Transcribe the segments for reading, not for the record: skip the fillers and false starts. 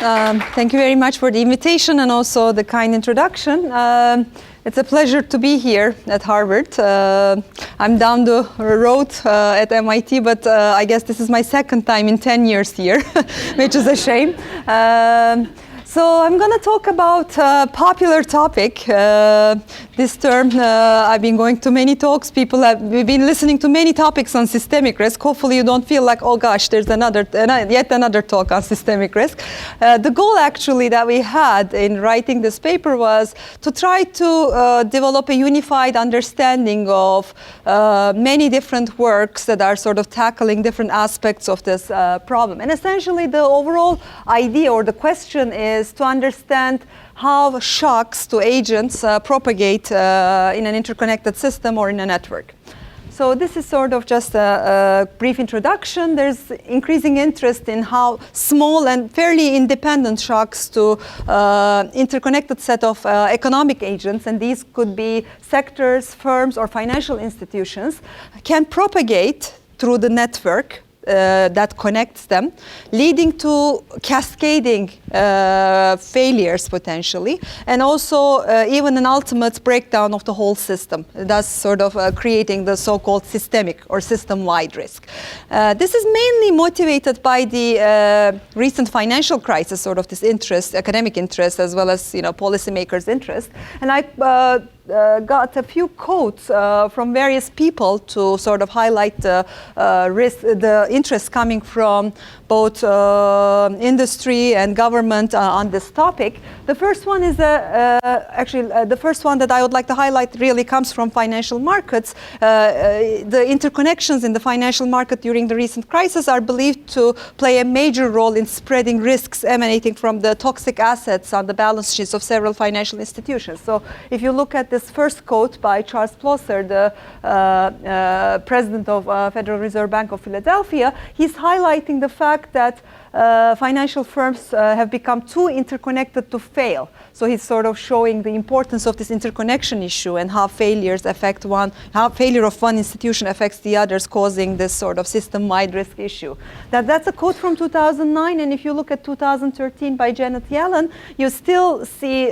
Thank you very much for the invitation and also the kind introduction. It's a pleasure to be here at Harvard. I'm down the road at MIT, but I guess this is my second time in 10 years here, which is a shame. So I'm going to talk about a popular topic. This term, I've been going to many talks. We've been listening to many topics on systemic risk. Hopefully you don't feel like, oh gosh, there's yet another talk on systemic risk. The goal actually that we had in writing this paper was to try to develop a unified understanding of many different works that are sort of tackling different aspects of this problem. And essentially the overall idea or the question is to understand how shocks to agents propagate in an interconnected system or in a network. So this is sort of just a brief introduction. There's increasing interest in how small and fairly independent shocks to interconnected set of economic agents, and these could be sectors, firms, or financial institutions, can propagate through the network that connects them, leading to cascading failures potentially, and also even an ultimate breakdown of the whole system, thus sort of creating the so-called systemic or system-wide risk. This is mainly motivated by the recent financial crisis, sort of this interest, academic interest, as well as policymakers' interest. And I got a few quotes from various people to sort of highlight the risk, the interest coming from both industry and government on this topic. The first one is the first one that I would like to highlight really comes from financial markets. The interconnections in the financial market during the recent crisis are believed to play a major role in spreading risks emanating from the toxic assets on the balance sheets of several financial institutions. So if you look at this first quote by Charles Plosser, the president of Federal Reserve Bank of Philadelphia, he's highlighting the fact that financial firms have become too interconnected to fail. So he's sort of showing the importance of this interconnection issue and how failures affect how failure of one institution affects the others, causing this sort of system-wide risk issue. That's a quote from 2009, and if you look at 2013 by Janet Yellen, you still see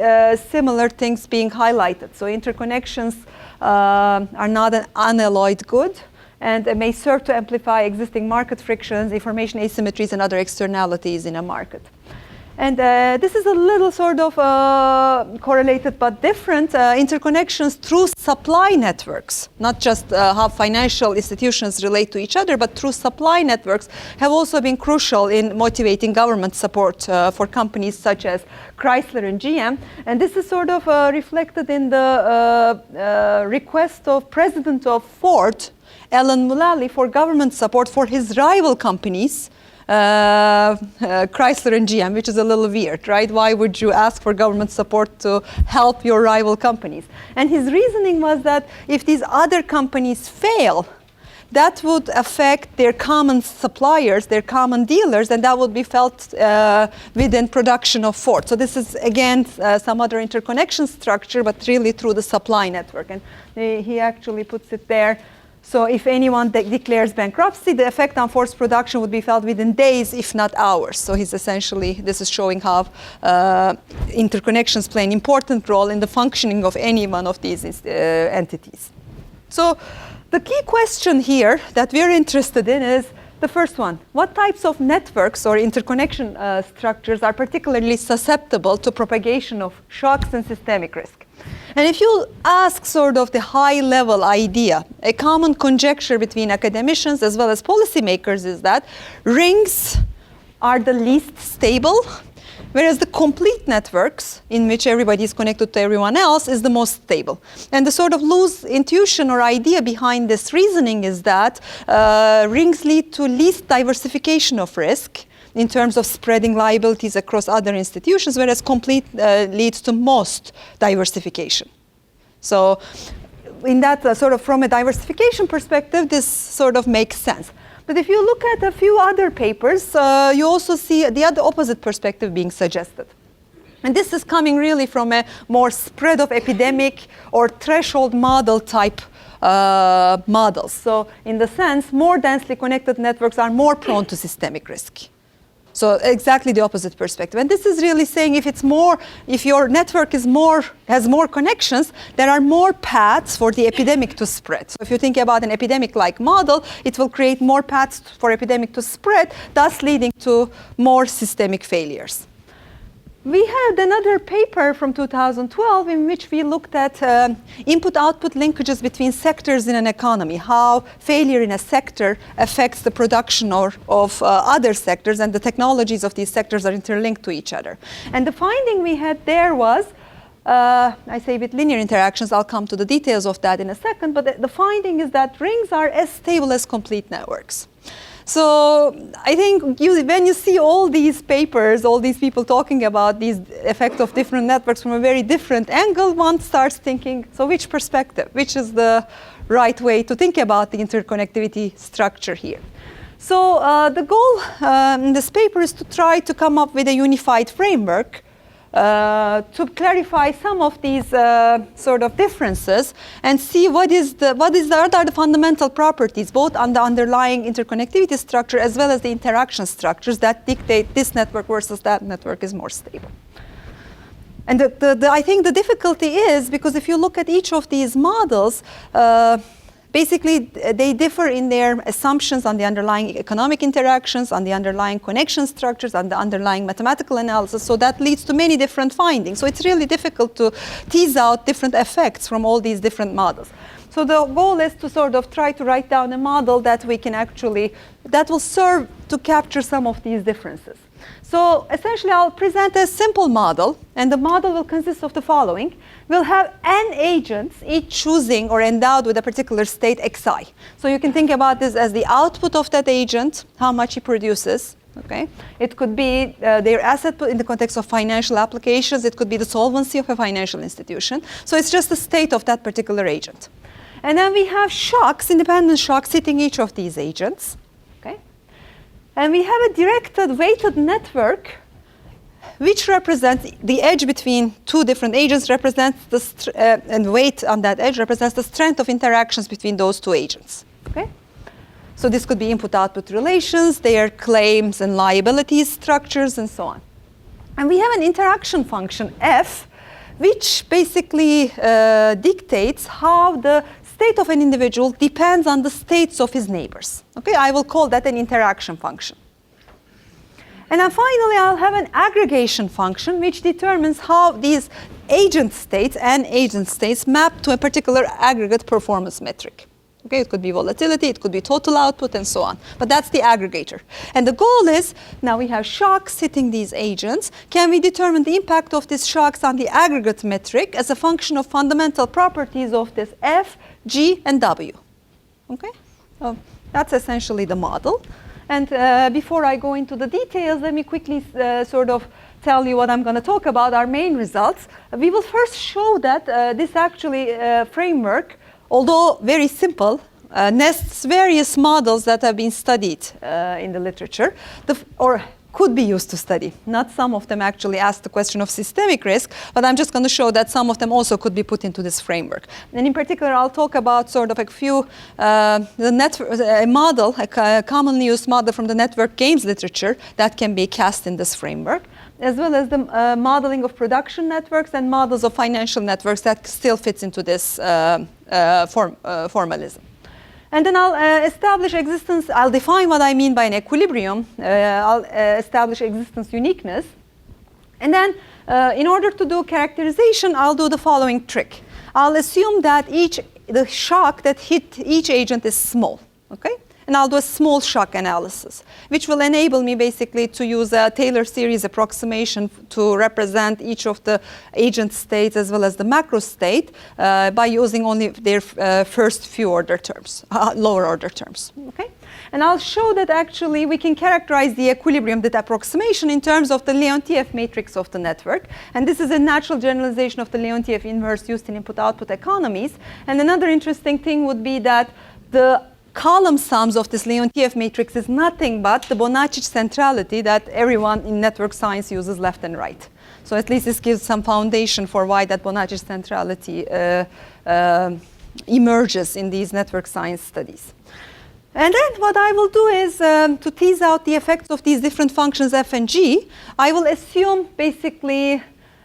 similar things being highlighted. So interconnections are not an unalloyed good, and it may serve to amplify existing market frictions, information asymmetries, and other externalities in a market. And this is a little sort of correlated but different interconnections through supply networks, not just how financial institutions relate to each other, but through supply networks have also been crucial in motivating government support for companies such as Chrysler and GM. And this is sort of reflected in the request of President of Ford, Alan Mulally, for government support for his rival companies, Chrysler and GM, which is a little weird, right? Why would you ask for government support to help your rival companies? And his reasoning was that if these other companies fail, that would affect their common suppliers, their common dealers, and that would be felt within production of Ford. So this is, again, some other interconnection structure, but really through the supply network. And he actually puts it there. So if anyone declares bankruptcy, the effect on Ford's production would be felt within days, if not hours. So he's essentially, this is showing how interconnections play an important role in the functioning of any one of these entities. So the key question here that we're interested in is the first one. What types of networks or interconnection structures are particularly susceptible to propagation of shocks and systemic risk? And if you ask sort of the high-level idea, a common conjecture between academicians as well as policymakers is that rings are the least stable, whereas the complete networks, in which everybody is connected to everyone else, is the most stable. And the sort of loose intuition or idea behind this reasoning is that rings lead to least diversification of risk in terms of spreading liabilities across other institutions, whereas complete leads to most diversification. So in that sort of from a diversification perspective, this sort of makes sense. But if you look at a few other papers, you also see the other opposite perspective being suggested. And this is coming really from a more spread of epidemic or threshold model type models. So in the sense, more densely connected networks are more prone to systemic risk. So exactly the opposite perspective. And this is really saying if your network has more connections, there are more paths for the epidemic to spread. So if you think about an epidemic-like model, it will create more paths for epidemic to spread, thus leading to more systemic failures. We had another paper from 2012 in which we looked at input-output linkages between sectors in an economy, how failure in a sector affects the production of other sectors, and the technologies of these sectors are interlinked to each other. And the finding we had there was, I say with linear interactions, I'll come to the details of that in a second, but the finding is that rings are as stable as complete networks. So I think when you see all these papers, all these people talking about these effects of different networks from a very different angle, one starts thinking, so which perspective? Which is the right way to think about the interconnectivity structure here? So the goal in this paper is to try to come up with a unified framework to clarify some of these sort of differences and see what are the fundamental properties, both on the underlying interconnectivity structure as well as the interaction structures that dictate this network versus that network is more stable. And I think the difficulty is because if you look at each of these models, basically, they differ in their assumptions on the underlying economic interactions, on the underlying connection structures, on the underlying mathematical analysis. So that leads to many different findings. So it's really difficult to tease out different effects from all these different models. So the goal is to sort of try to write down a model that we can that will serve to capture some of these differences. So essentially, I'll present a simple model, and the model will consist of the following. We'll have n agents, each choosing or endowed with a particular state xi. So you can think about this as the output of that agent, how much he produces. Okay? It could be their asset in the context of financial applications. It could be the solvency of a financial institution. So it's just the state of that particular agent. And then we have shocks, independent shocks, hitting each of these agents. And we have a directed weighted network which represents the edge between two different agents, represents and weight on that edge represents the strength of interactions between those two agents. Okay? So this could be input-output relations, their claims and liabilities structures, and so on. And we have an interaction function, f, which basically dictates how the state of an individual depends on the states of his neighbors. Okay, I will call that an interaction function. And then finally, I'll have an aggregation function which determines how these agent states and agent states map to a particular aggregate performance metric. Okay, it could be volatility, it could be total output, and so on. But that's the aggregator. And the goal is, now we have shocks hitting these agents. Can we determine the impact of these shocks on the aggregate metric as a function of fundamental properties of this F, G, and W? Okay, so that's essentially the model. And before I go into the details, let me quickly sort of tell you what I'm going to talk about, our main results. We will first show that this actually framework, although very simple, nests various models that have been studied in the literature, or could be used to study. Not some of them actually ask the question of systemic risk, but I'm just going to show that some of them also could be put into this framework. And in particular, I'll talk about sort of a few, a model, a commonly used model from the network games literature that can be cast in this framework, as well as the modeling of production networks and models of financial networks that still fits into this formalism. And then I'll establish existence, I'll define what I mean by an equilibrium, I'll establish existence uniqueness. And then in order to do characterization, I'll do the following trick. I'll assume that the shock that hit each agent is small, okay? And I'll do a small shock analysis, which will enable me basically to use a Taylor series approximation to represent each of the agent states as well as the macro state by using only their first few order terms, lower order terms. Okay? And I'll show that actually we can characterize the equilibrium, that approximation, in terms of the Leontief matrix of the network. And this is a natural generalization of the Leontief inverse used in input-output economies. And another interesting thing would be that the column sums of this Leontief matrix is nothing but the Bonacic centrality that everyone in network science uses left and right. So at least this gives some foundation for why that Bonacic centrality emerges in these network science studies. And then what I will do is to tease out the effects of these different functions f and g, I will assume basically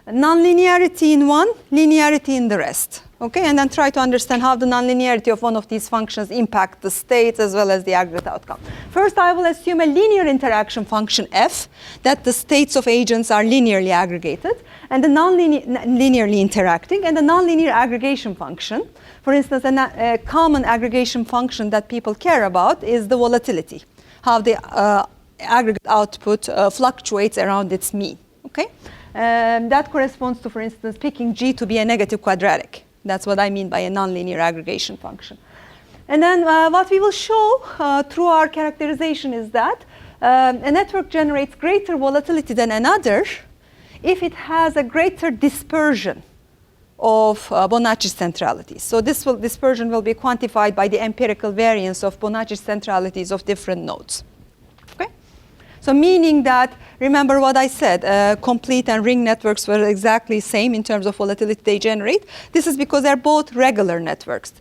nonlinearity in one, linearity in the rest. Okay, and then try to understand how the nonlinearity of one of these functions impact the states as well as the aggregate outcome. First, I will assume a linear interaction function f, that the states of agents are linearly aggregated, and the non-linearly interacting, and the nonlinear aggregation function. For instance, a common aggregation function that people care about is the volatility, how the aggregate output fluctuates around its mean. Okay, that corresponds to, for instance, picking g to be a negative quadratic. That's what I mean by a nonlinear aggregation function. And then what we will show through our characterization is that a network generates greater volatility than another if it has a greater dispersion of Bonacci centralities. So this dispersion will be quantified by the empirical variance of Bonacci centralities of different nodes. Okay? So meaning that, remember what I said, complete and ring networks were exactly same in terms of volatility they generate. This is because they're both regular networks.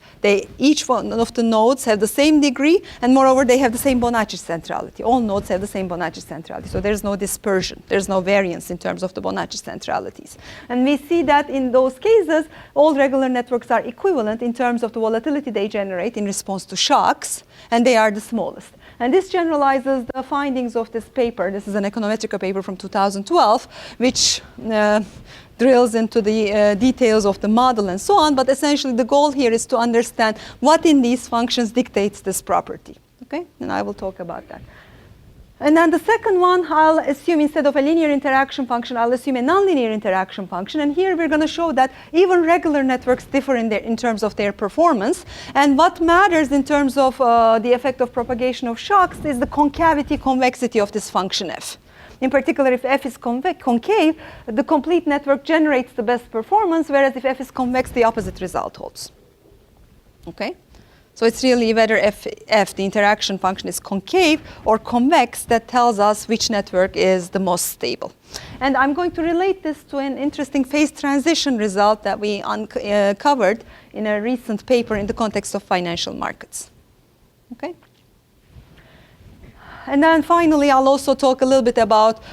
Each one of the nodes have the same degree, and moreover, they have the same Bonacci centrality. All nodes have the same Bonacci centrality, so there's no dispersion. There's no variance in terms of the Bonacci centralities. And we see that in those cases, all regular networks are equivalent in terms of the volatility they generate in response to shocks, and they are the smallest. And this generalizes the findings of this paper. This is an econometrica paper from 2012, which drills into the details of the model and so on. But essentially, the goal here is to understand what in these functions dictates this property. Okay? And I will talk about that. And then the second one, I'll assume instead of a linear interaction function, I'll assume a nonlinear interaction function. And here we're going to show that even regular networks differ in terms of their performance. And what matters in terms of the effect of propagation of shocks is the concavity convexity of this function f. In particular, if f is concave, the complete network generates the best performance, whereas if f is convex, the opposite result holds. Okay? So it's really whether f, the interaction function, is concave or convex that tells us which network is the most stable. And I'm going to relate this to an interesting phase transition result that we uncovered in a recent paper in the context of financial markets. Okay? And then finally, I'll also talk a little bit about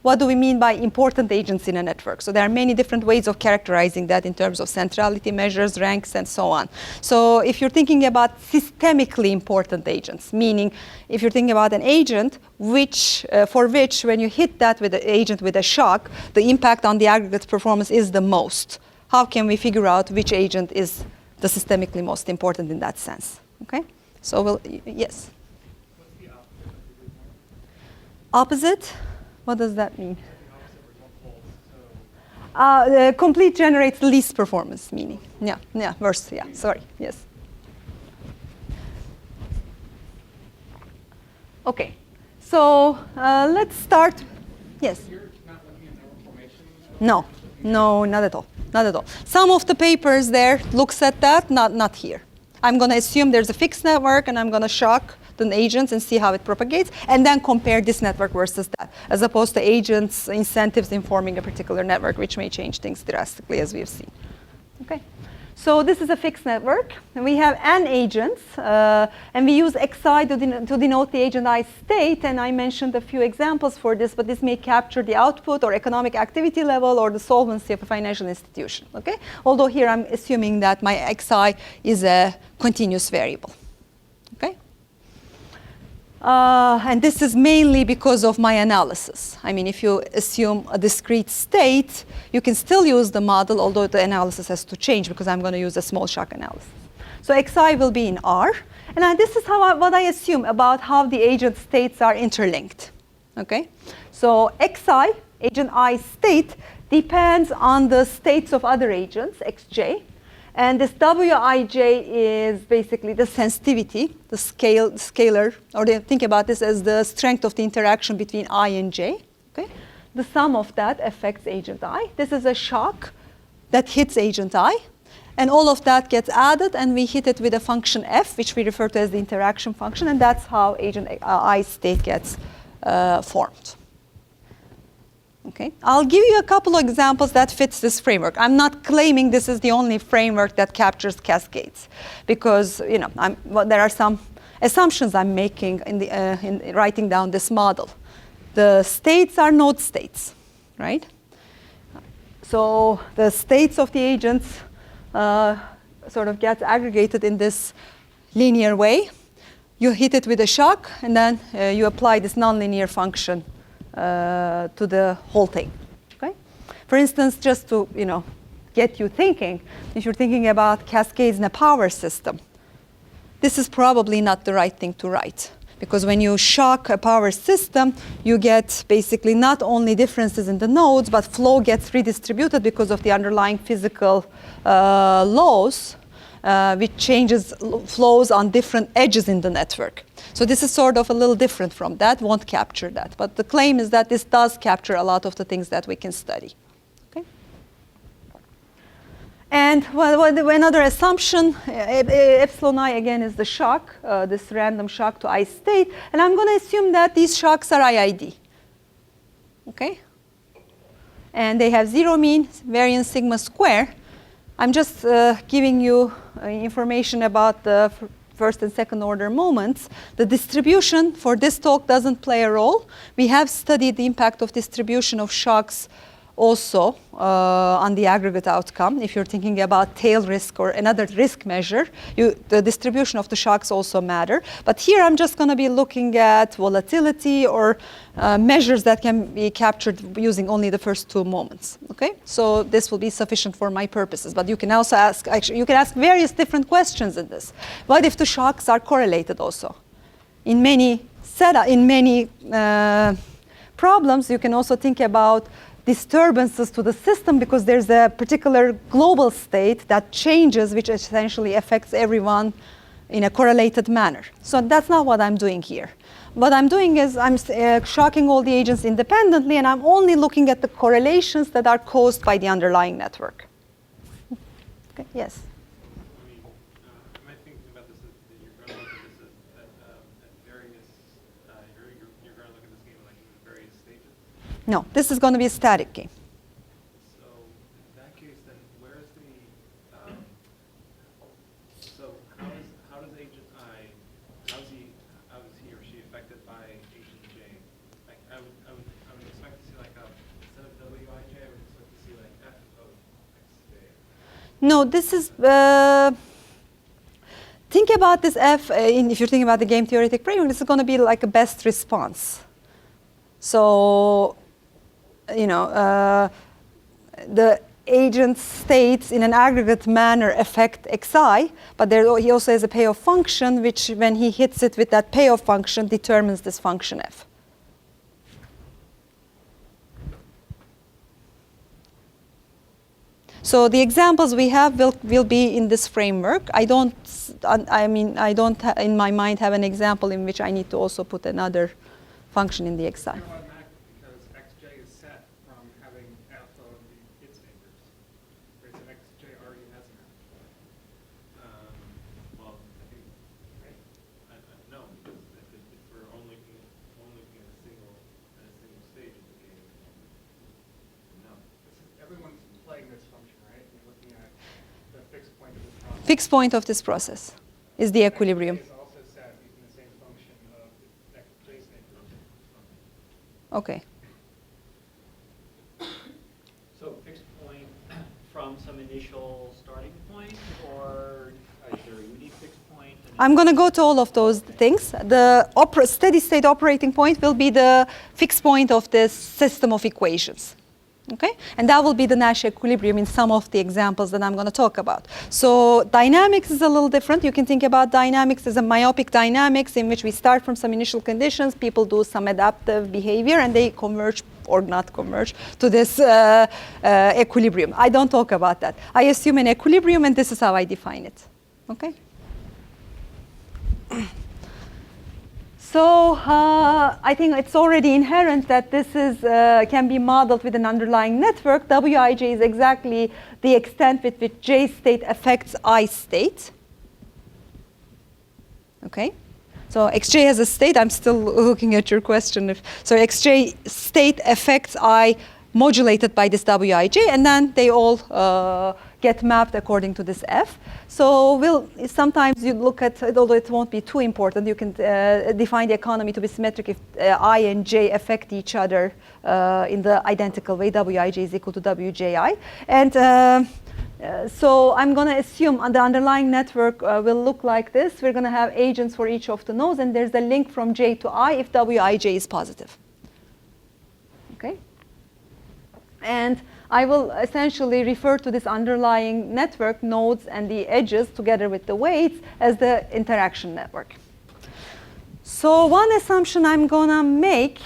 what do we mean by important agents in a network. So there are many different ways of characterizing that in terms of centrality measures, ranks, and so on. So if you're thinking about systemically important agents, meaning if you're thinking about an agent for which when you hit that with the agent with a shock, the impact on the aggregate performance is the most, how can we figure out which agent is the systemically most important in that sense? Okay? So yes? Opposite? What does that mean? Complete generates least performance, meaning. Yeah, worse, yeah, sorry, yes. Okay, so let's start. Yes? You're not looking at network formation? No, not at all, not at all. Some of the papers there looks at that, not here. I'm going to assume there's a fixed network, and I'm going to shock the agents and see how it propagates, and then compare this network versus that, as opposed to agents' incentives informing a particular network, which may change things drastically, as we have seen. Okay, so this is a fixed network, and we have n agents, and we use xi to denote the agent I state, and I mentioned a few examples for this, but this may capture the output or economic activity level or the solvency of a financial institution. Okay, although here I'm assuming that my xi is a continuous variable. And this is mainly because of my analysis. I mean, if you assume a discrete state, you can still use the model, although the analysis has to change because I'm going to use a small shock analysis. So xi will be in R. And this is what I assume about how the agent states are interlinked. Okay? So xi, agent I state, depends on the states of other agents, xj. And this wij is basically the sensitivity, the scalar, or they think about this as the strength of the interaction between I and j. Okay? The sum of that affects agent I. This is a shock that hits agent I. And all of that gets added, and we hit it with a function f, which we refer to as the interaction function. And that's how agent I state gets formed. Okay. I'll give you a couple of examples that fits this framework. I'm not claiming this is the only framework that captures cascades, because there are some assumptions I'm making in writing down this model. The states are node states, right? So the states of the agents sort of get aggregated in this linear way. You hit it with a shock, and then you apply this nonlinear function to the whole thing. Okay? For instance, just to get you thinking, if you're thinking about cascades in a power system, this is probably not the right thing to write. Because when you shock a power system, you get basically not only differences in the nodes, but flow gets redistributed because of the underlying physical laws, which changes flows on different edges in the network. So this is sort of a little different from that, won't capture that. But the claim is that this does capture a lot of the things that we can study. Okay? And another assumption, epsilon I again is the shock, this random shock to I state. And I'm going to assume that these shocks are IID. Okay? And they have zero mean, variance sigma square. I'm just giving you information about the first and second order moments. The distribution for this talk doesn't play a role. We have studied the impact of distribution of shocks also on the aggregate outcome. If you're thinking about tail risk or another risk measure, the distribution of the shocks also matter. But here I'm just going to be looking at volatility or measures that can be captured using only the first two moments. Okay, so this will be sufficient for my purposes. But you can also ask, actually, you can ask various different questions in this. What if the shocks are correlated also? In many problems, you can also think about disturbances to the system because there's a particular global state that changes, which essentially affects everyone in a correlated manner. So that's not what I'm doing here. What I'm doing is I'm shocking all the agents independently, and I'm only looking at the correlations that are caused by the underlying network. Okay, yes? Am I thinking about this that you're going to look at this at various, you're going to look at this game like in various stages? No, this is going to be a static game. So in that case, then where's the, so how does agent I, how is he or she affected by agent J? Like I would expect to see like instead of Wij, I would expect to see like F of Xj. No, this is, think about this F, if you're thinking about the game theoretic framework, this is going to be like a best response. So, the agent states in an aggregate manner affect xi, but he also has a payoff function, which when he hits it with that payoff function determines this function f. So the examples we have will be in this framework. I don't in my mind have an example in which I need to also put another function in the xi. Because xj is set from having f of its neighbors. Right, so xj already has an f. Well, I think, right? No, because if we're only looking at a single stage of the game, no. Everyone's playing this function, right? You're looking at the fixed point of this process. Fixed point of this process is the equilibrium. Okay. So fixed point from some initial starting point, or is there a unique fixed point? I'm going to go to all of those things. The steady state operating point will be the fixed point of this system of equations. Okay? And that will be the Nash equilibrium in some of the examples that I'm going to talk about. So dynamics is a little different. You can think about dynamics as a myopic dynamics in which we start from some initial conditions, people do some adaptive behavior, and they converge or not converge to this equilibrium. I don't talk about that. I assume an equilibrium, and this is how I define it. Okay? So I think it's already inherent that this is can be modeled with an underlying network. Wij is exactly the extent with which J state affects I state. Okay, so Xj has a state. I'm still looking at your question. So Xj state affects I modulated by this Wij, and then they all get mapped according to this F. So sometimes you look at, although it won't be too important, you can define the economy to be symmetric if I and j affect each other in the identical way. Wij is equal to wji. And so I'm going to assume the underlying network will look like this. We're going to have agents for each of the nodes, and there's a link from j to I if wij is positive. Okay? And I will essentially refer to this underlying network, nodes and the edges together with the weights, as the interaction network. So one assumption I'm going to make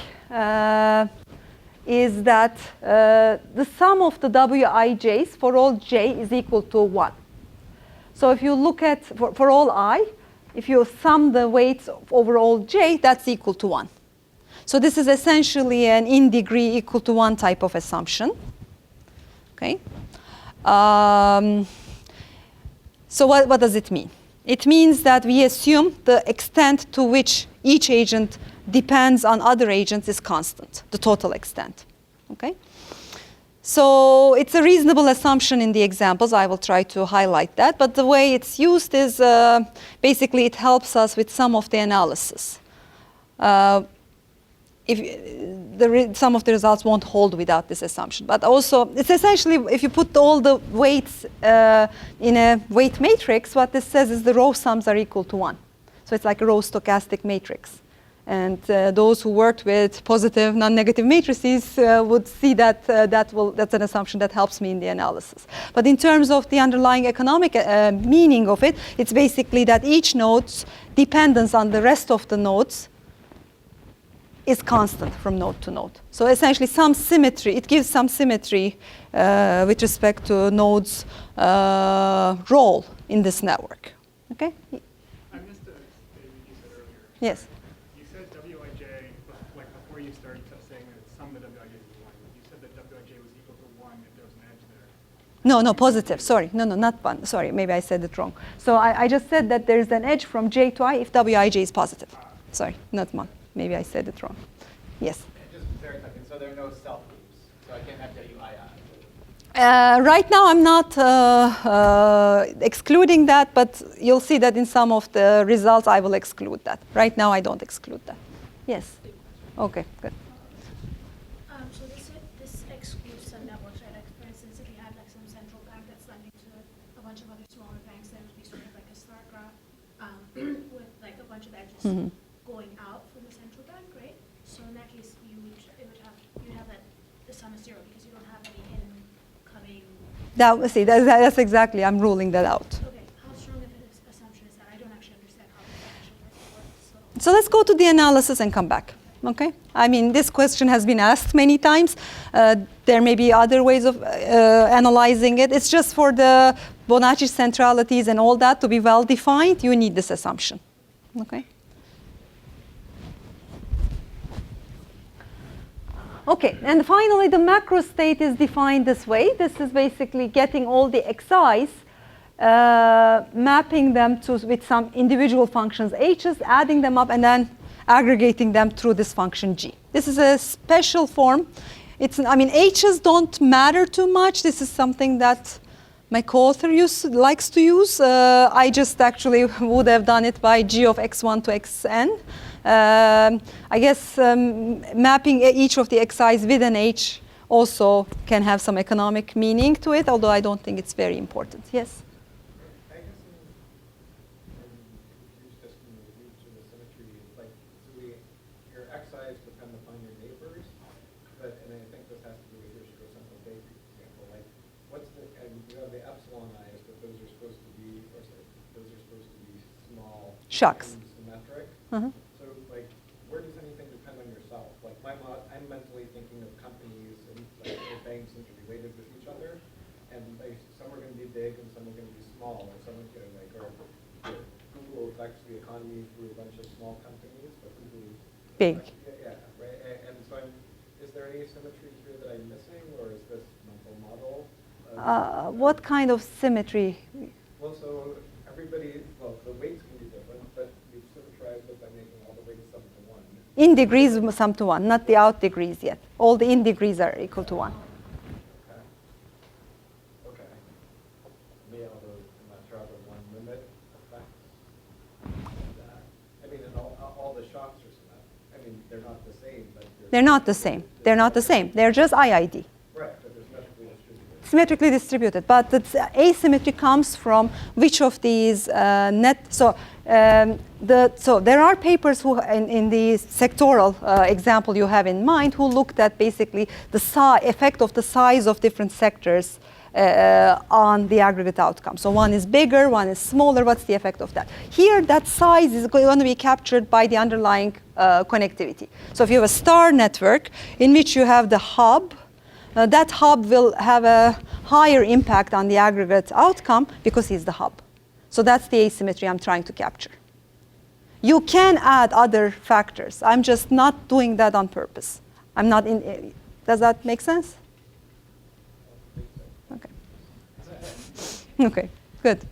is that the sum of the wij's for all j is equal to 1. So if you look at, for all I, if you sum the weights over all j, that's equal to 1. So this is essentially an in degree equal to 1 type of assumption. Okay. So what does it mean? It means that we assume the extent to which each agent depends on other agents is constant, the total extent. Okay. So it's a reasonable assumption in the examples. I will try to highlight that. But the way it's used is basically it helps us with some of the analysis. Some of the results won't hold without this assumption. But also, it's essentially, if you put all the weights in a weight matrix, what this says is the row sums are equal to 1. So it's like a row stochastic matrix. And those who worked with positive, non-negative matrices would see that that's an assumption that helps me in the analysis. But in terms of the underlying economic meaning of it, it's basically that each node's dependence on the rest of the nodes is constant from node to node. So essentially some symmetry, it gives some symmetry with respect to nodes' role in this network. Okay? I missed a statement you said earlier. Yes. You said wij, like before you started saying that sum of wij is 1. You said that wij was equal to 1 if there was an edge there. No, positive, sorry. No, not 1. Sorry, maybe I said it wrong. So I just said that there's an edge from j to I if wij is positive. Sorry, not 1. Maybe I said it wrong. Yes. Just very quickly, so there are no self loops. So I can't have WII. Right now I'm not excluding that, but you'll see that in some of the results I will exclude that. Right now I don't exclude that. Yes. Okay, good. So this excludes some networks, right? Like for instance, if you had like some central bank that's lending to a bunch of other smaller banks, then it would be sort of like a star graph with like a bunch of edges going out from the central bank, right? So in that case, you'd have that the sum is 0 because you don't have any incoming. That's exactly. I'm ruling that out. Okay, how strong of an assumption is that? I don't actually understand how this actually works. So let's go to the analysis and come back. Okay. I mean, this question has been asked many times. There may be other ways of analyzing it. It's just for the Bonacci centralities and all that to be well defined. You need this assumption. Okay. Okay, and finally, the macro state is defined this way. This is basically getting all the xi's, mapping them with some individual functions h's, adding them up, and then aggregating them through this function g. This is a special form. H's don't matter too much. This is something that my co-author likes to use. I just actually would have done it by g of x1 to xn. I guess mapping each of the xi's with an h also can have some economic meaning to it, although I don't think it's very important. Yes? I guess I'm confused just from the roots of the symmetry. Like, so your xi's depend upon your neighbors, and I think this has to do with your central base example. Like, you have the epsilon i's, but those are supposed to be, small. Shocks. And symmetric. Uh-huh. Where does anything depend on yourself? Like I'm mentally thinking of companies and banks interrelated with each other, and some are going to be big and some are going to be small, or some are going to Google affects the economy through a bunch of small companies, but Google Big. Right. And so is there any symmetry here that I'm missing, or is this mental model? What kind of symmetry? Well, so the weights can be different, but you've symmetrized it by making all the weights sum to 1. In degrees sum to 1, not the out degrees yet. All the in degrees are equal to 1. Okay. Yeah, although I'm not sure how the 1 shocks are symmetric. I mean, they're not the same, but They're not the same. They're not the same. They're just IID. Right, but they're symmetrically distributed. Symmetrically distributed, but the asymmetry comes from which of these so there are papers who in the sectoral example you have in mind who looked at basically the effect of the size of different sectors on the aggregate outcome. So one is bigger, one is smaller. What's the effect of that? Here, that size is going to be captured by the underlying connectivity. So if you have a star network in which you have the hub, that hub will have a higher impact on the aggregate outcome because he's the hub. So that's the asymmetry I'm trying to capture. You can add other factors. I'm just not doing that on purpose. I'm not in. Does that make sense? Okay. Okay, good.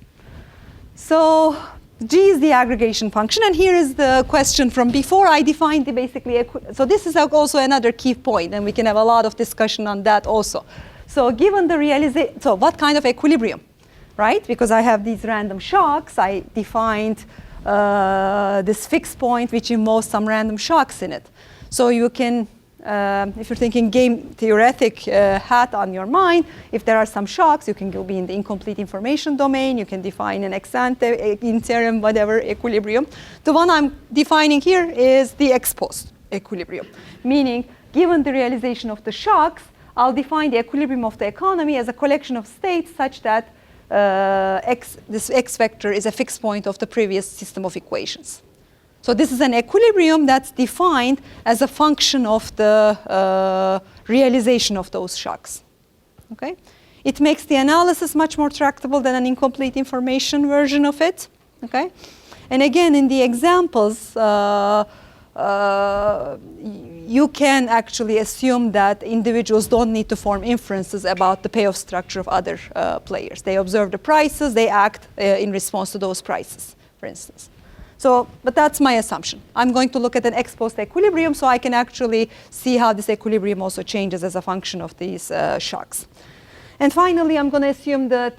So G is the aggregation function, and here is the question from before. I defined the basically, so this is also another key point, and we can have a lot of discussion on that also. So given the realization, so what kind of equilibrium, right? Because I have these random shocks, I defined this fixed point which involves some random shocks in it. So you can, if you're thinking game theoretic hat on your mind, if there are some shocks, you can go be in the incomplete information domain, you can define an ex ante, interim, whatever equilibrium. The one I'm defining here is the ex post equilibrium, meaning given the realization of the shocks, I'll define the equilibrium of the economy as a collection of states such that this x vector is a fixed point of the previous system of equations. So this is an equilibrium that's defined as a function of the realization of those shocks. Okay? It makes the analysis much more tractable than an incomplete information version of it. Okay? And again, in the examples, you can actually assume that individuals don't need to form inferences about the payoff structure of other players. They observe the prices, they act in response to those prices, for instance. So, but that's my assumption. I'm going to look at an ex post equilibrium so I can actually see how this equilibrium also changes as a function of these shocks. And finally, I'm going to assume that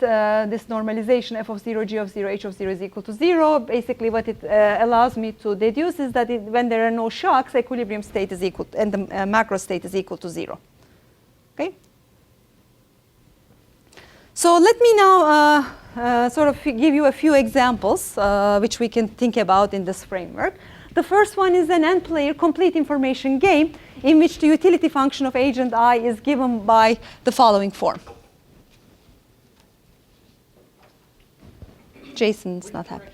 this normalization f of 0, g of 0, h of 0 is equal to 0. Basically, what it allows me to deduce is that when there are no shocks, equilibrium state is equal to, and the macro state is equal to 0. Okay? So let me now sort of give you a few examples which we can think about in this framework. The first one is an n-player complete information game in which the utility function of agent I is given by the following form. Jason's not happy.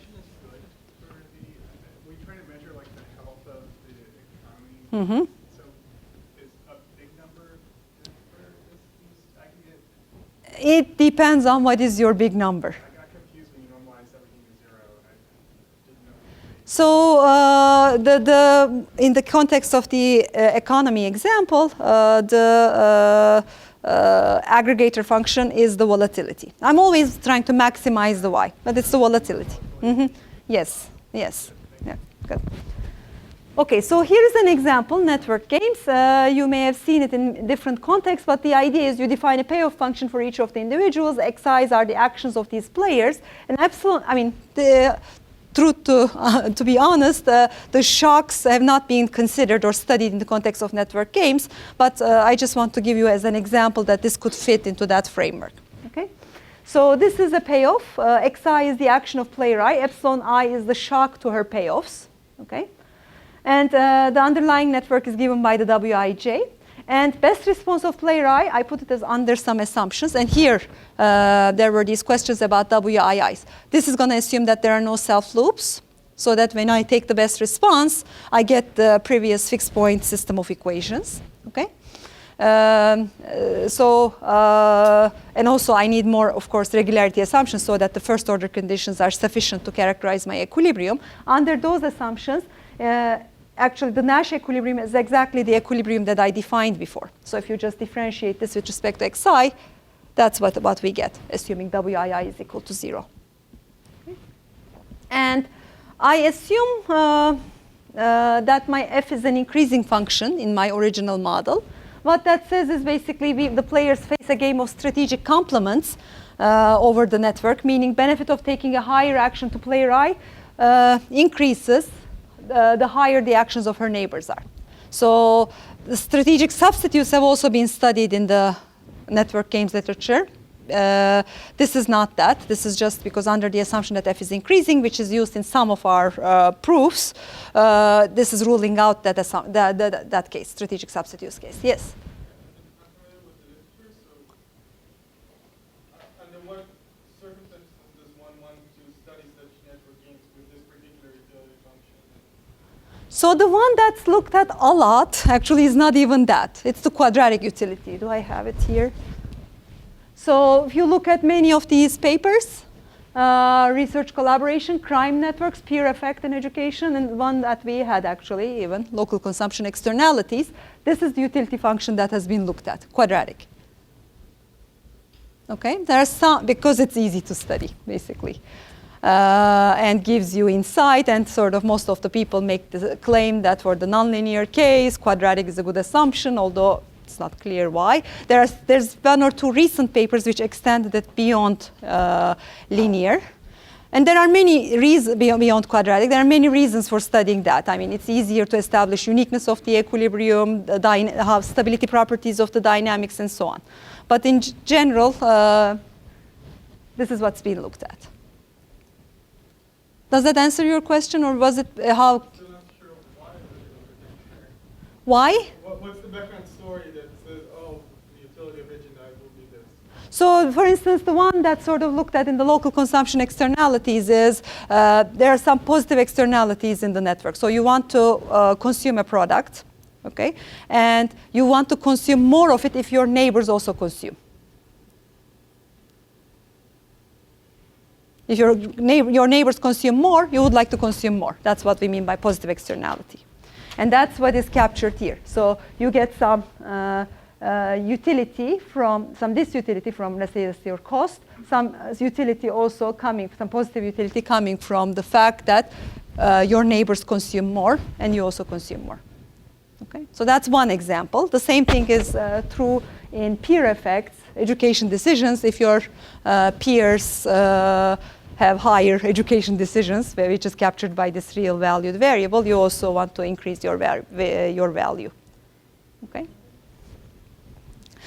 We try to measure like the health of the economy. Mm-hmm. So is a big number good for this aggregate? It depends on what is your big number. I got confused when you normalized everything to 0. I didn't know. So in the context of the economy example, the aggregator function is the volatility. I'm always trying to maximize the y, but it's the volatility. Mm-hmm. Yes, yes, yeah, good. Okay, so here's an example, network games. You may have seen it in different contexts, but the idea is you define a payoff function for each of the individuals. Xi's are the actions of these players, and epsilon, I mean, the truth to be honest, the shocks have not been considered or studied in the context of network games, but I just want to give you as an example that this could fit into that framework. Okay, so this is a payoff. Xi is the action of player I. Epsilon I is the shock to her payoffs. Okay, and the underlying network is given by the Wij. And best response of player I put it as under some assumptions. And here, there were these questions about WIIs. This is going to assume that there are no self-loops, so that when I take the best response, I get the previous fixed point system of equations. Okay. And also I need more, of course, regularity assumptions so that the first order conditions are sufficient to characterize my equilibrium. Under those assumptions, actually, the Nash equilibrium is exactly the equilibrium that I defined before. So if you just differentiate this with respect to Xi, that's what we get, assuming Wii is equal to 0. Okay. And I assume that my f is an increasing function in my original model. What that says is basically the players face a game of strategic complements over the network, meaning benefit of taking a higher action to player I increases the higher the actions of her neighbors are. So the strategic substitutes have also been studied in the network games literature. This is not that. This is just because under the assumption that f is increasing, which is used in some of our proofs, this is ruling out that case, strategic substitutes case. Yes? I'm familiar with the literature, so under what circumstances does one want to study such network games with this particular utility function? So the one that's looked at a lot actually is not even that. It's the quadratic utility. Do I have it here? So if you look at many of these papers, research collaboration, crime networks, peer effect in education, and one that we had actually, even local consumption externalities, this is the utility function that has been looked at, quadratic. Okay, there are some, because it's easy to study, basically, and gives you insight, and sort of most of the people make the claim that for the nonlinear case, quadratic is a good assumption, although it's not clear why. There's one or two recent papers which extended it beyond linear. And there are many reasons beyond quadratic. There are many reasons for studying that. I mean, it's easier to establish uniqueness of the equilibrium, have stability properties of the dynamics, and so on. But in general, this is what's being looked at. Does that answer your question, or was it how? Still not sure why. Why? What's the background story that says, oh, the utility of Hitchenite will be this? So, for instance, the one that sort of looked at in the local consumption externalities is there are some positive externalities in the network. So you want to consume a product, okay, and you want to consume more of it if your neighbors also consume. If your neighbors consume more, you would like to consume more. That's what we mean by positive externality. And that's what is captured here. So you get some utility from, some disutility from, let's say, your cost, some utility also coming, some positive utility coming from the fact that your neighbors consume more and you also consume more. Okay? So that's one example. The same thing is true in peer effects, education decisions. If your peers have higher education decisions, which is captured by this real valued variable, you also want to increase your value. Okay?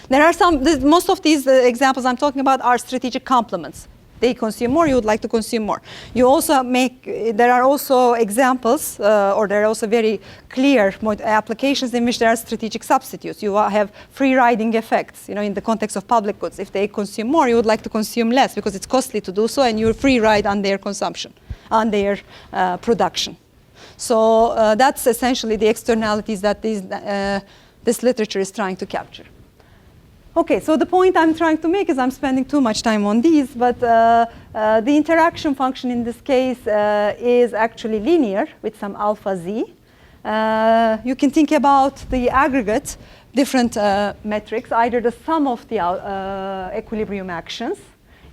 There are some, most of these examples I'm talking about are strategic complements. They consume more, you would like to consume more. You also there are also examples, or there are also very clear applications in which there are strategic substitutes. You have free riding effects, in the context of public goods. If they consume more, you would like to consume less because it's costly to do so, and you free ride on their consumption, on their production. So that's essentially the externalities that this literature is trying to capture. Okay, so the point I'm trying to make is I'm spending too much time on these, but the interaction function in this case is actually linear with some alpha z. You can think about the aggregate different metrics, either the sum of the equilibrium actions,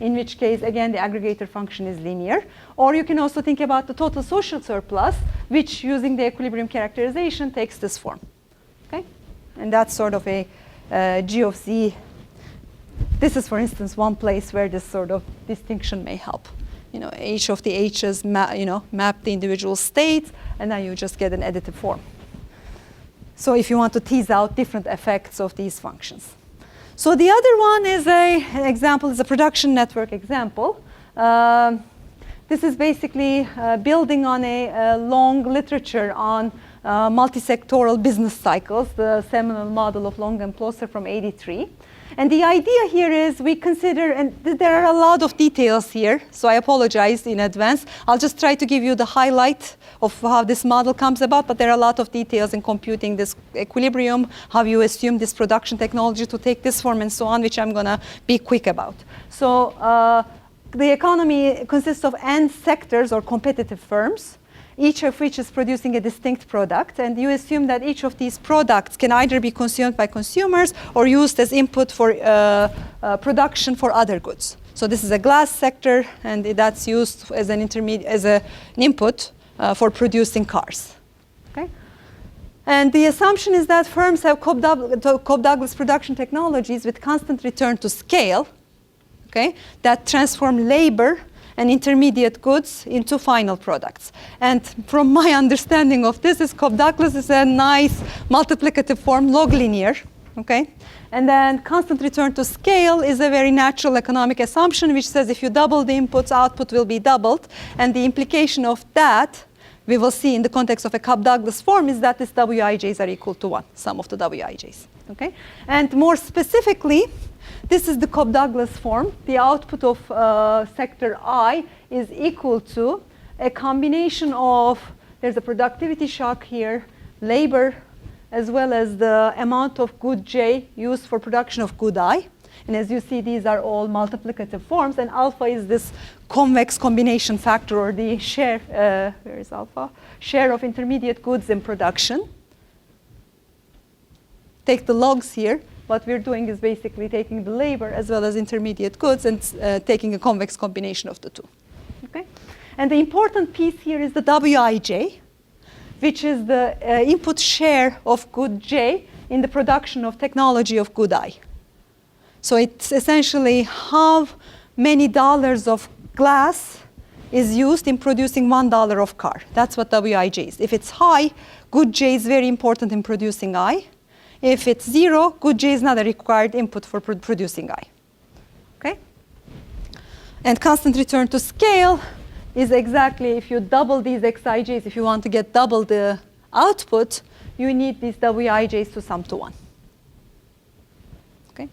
in which case, again, the aggregator function is linear, or you can also think about the total social surplus, which, using the equilibrium characterization, takes this form. Okay, and that's sort of a G of z. This is, for instance, one place where this sort of distinction may help. Each of the h's map the individual states, and then you just get an additive form. So if you want to tease out different effects of these functions. So the other one is an example, is a production network example. This is basically building on a long literature on multi-sectoral business cycles, the seminal model of Long and Plosser from '83. And the idea here is we consider, and there are a lot of details here, so I apologize in advance. I'll just try to give you the highlight of how this model comes about, but there are a lot of details in computing this equilibrium, how you assume this production technology to take this form, and so on, which I'm going to be quick about. So the economy consists of n sectors or competitive firms, each of which is producing a distinct product, and you assume that each of these products can either be consumed by consumers or used as input for production for other goods. So this is a glass sector, and that's used as an input for producing cars. Okay? And the assumption is that firms have Cobb-Douglas production technologies with constant return to scale, okay, that transform labor and intermediate goods into final products. And from my understanding of this, Cobb-Douglas is a nice multiplicative form, log linear, okay? And then constant return to scale is a very natural economic assumption which says if you double the inputs, output will be doubled. And the implication of that, we will see in the context of a Cobb-Douglas form, is that these Wij's are equal to 1, sum of the Wij's, okay? And more specifically, this is the Cobb-Douglas form. The output of sector I is equal to a combination of, there's a productivity shock here, labor, as well as the amount of good J used for production of good I. And as you see, these are all multiplicative forms. And alpha is this convex combination factor, or the share, where is alpha? Share of intermediate goods in production. Take the logs here. What we're doing is basically taking the labor as well as intermediate goods and taking a convex combination of the two. Okay? And the important piece here is the Wij, which is the input share of good J in the production of technology of good I. So it's essentially how many dollars of glass is used in producing $1 of car. That's what Wij is. If it's high, good J is very important in producing I. If it's 0, good J is not a required input for producing I. Okay? And constant return to scale is exactly if you double these Xij's, if you want to get double the output, you need these Wij's to sum to 1. Okay?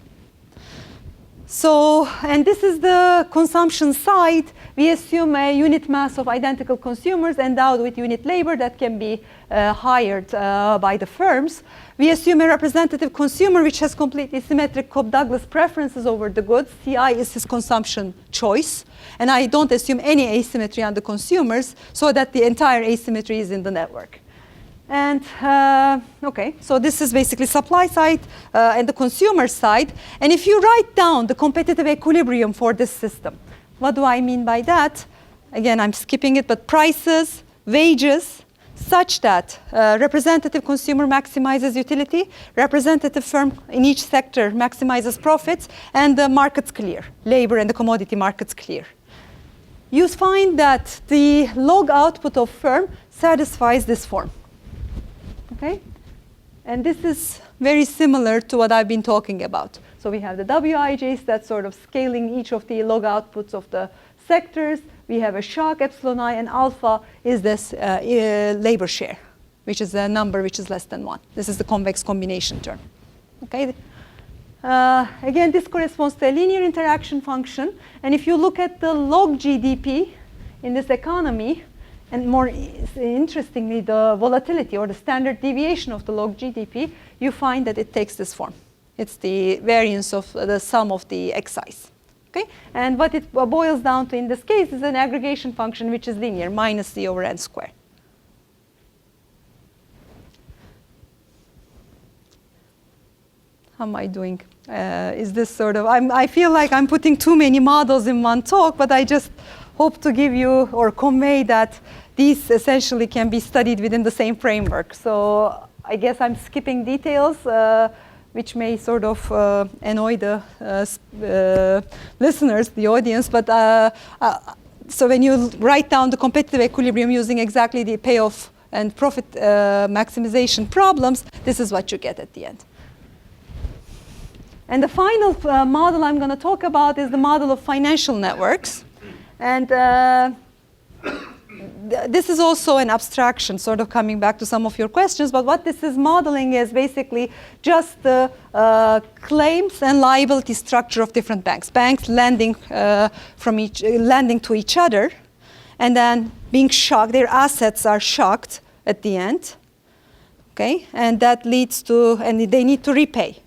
So, and this is the consumption side. We assume a unit mass of identical consumers endowed with unit labor that can be hired by the firms. We assume a representative consumer which has completely symmetric Cobb-Douglas preferences over the goods. CI is his consumption choice. And I don't assume any asymmetry on the consumers so that the entire asymmetry is in the network. And okay, so this is basically supply side and the consumer side. And if you write down the competitive equilibrium for this system, what do I mean by that? Again, I'm skipping it, but prices, wages, such that representative consumer maximizes utility, representative firm in each sector maximizes profits, and the markets clear, labor and the commodity markets clear. You find that the log output of firm satisfies this form. Okay? And this is very similar to what I've been talking about. So we have the Wij's that's sort of scaling each of the log outputs of the sectors. We have a shock, epsilon I, and alpha is this labor share, which is a number which is less than 1. This is the convex combination term. Okay? Again, this corresponds to a linear interaction function. And if you look at the log GDP in this economy, and more interestingly, the volatility or the standard deviation of the log GDP, you find that it takes this form. It's the variance of the sum of the Xi's. Okay? And what it boils down to in this case is an aggregation function which is linear, minus C over n squared. How am I doing? Is this sort of, I feel like I'm putting too many models in one talk, but I just hope to give you or convey that these essentially can be studied within the same framework. So I guess I'm skipping details, which may sort of annoy the listeners, the audience. But so when you write down the competitive equilibrium using exactly the payoff and profit maximization problems, this is what you get at the end. And the final model I'm going to talk about is the model of financial networks. And this is also an abstraction, sort of coming back to some of your questions. But what this is modeling is basically just the claims and liability structure of different banks. Banks lending lending to each other, and then being shocked. Their assets are shocked at the end. Okay, and that leads to, and they need to repay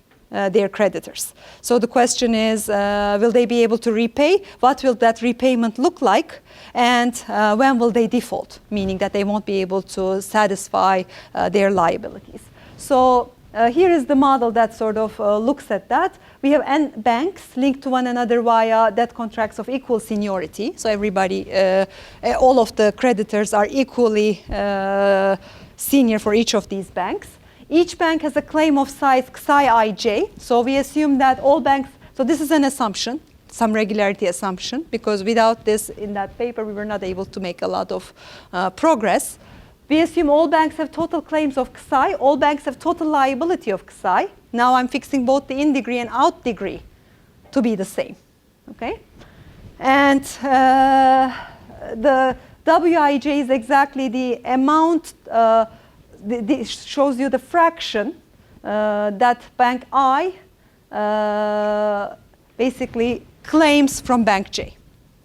their creditors. So the question is, will they be able to repay? What will that repayment look like? And when will they default? Meaning that they won't be able to satisfy their liabilities. So here is the model that sort of looks at that. We have N banks linked to one another via debt contracts of equal seniority. So everybody, all of the creditors are equally senior for each of these banks. Each bank has a claim of size psi ij. So we assume that all banks, so this is an assumption. some regularity assumption, because without this in that paper, we were not able to make a lot of progress. We assume all banks have total claims of Xi, all banks have total liability of Xi. Now I'm fixing both the in degree and out degree to be the same, okay? And the Wij is exactly the amount, shows you the fraction that bank I basically claims from bank J.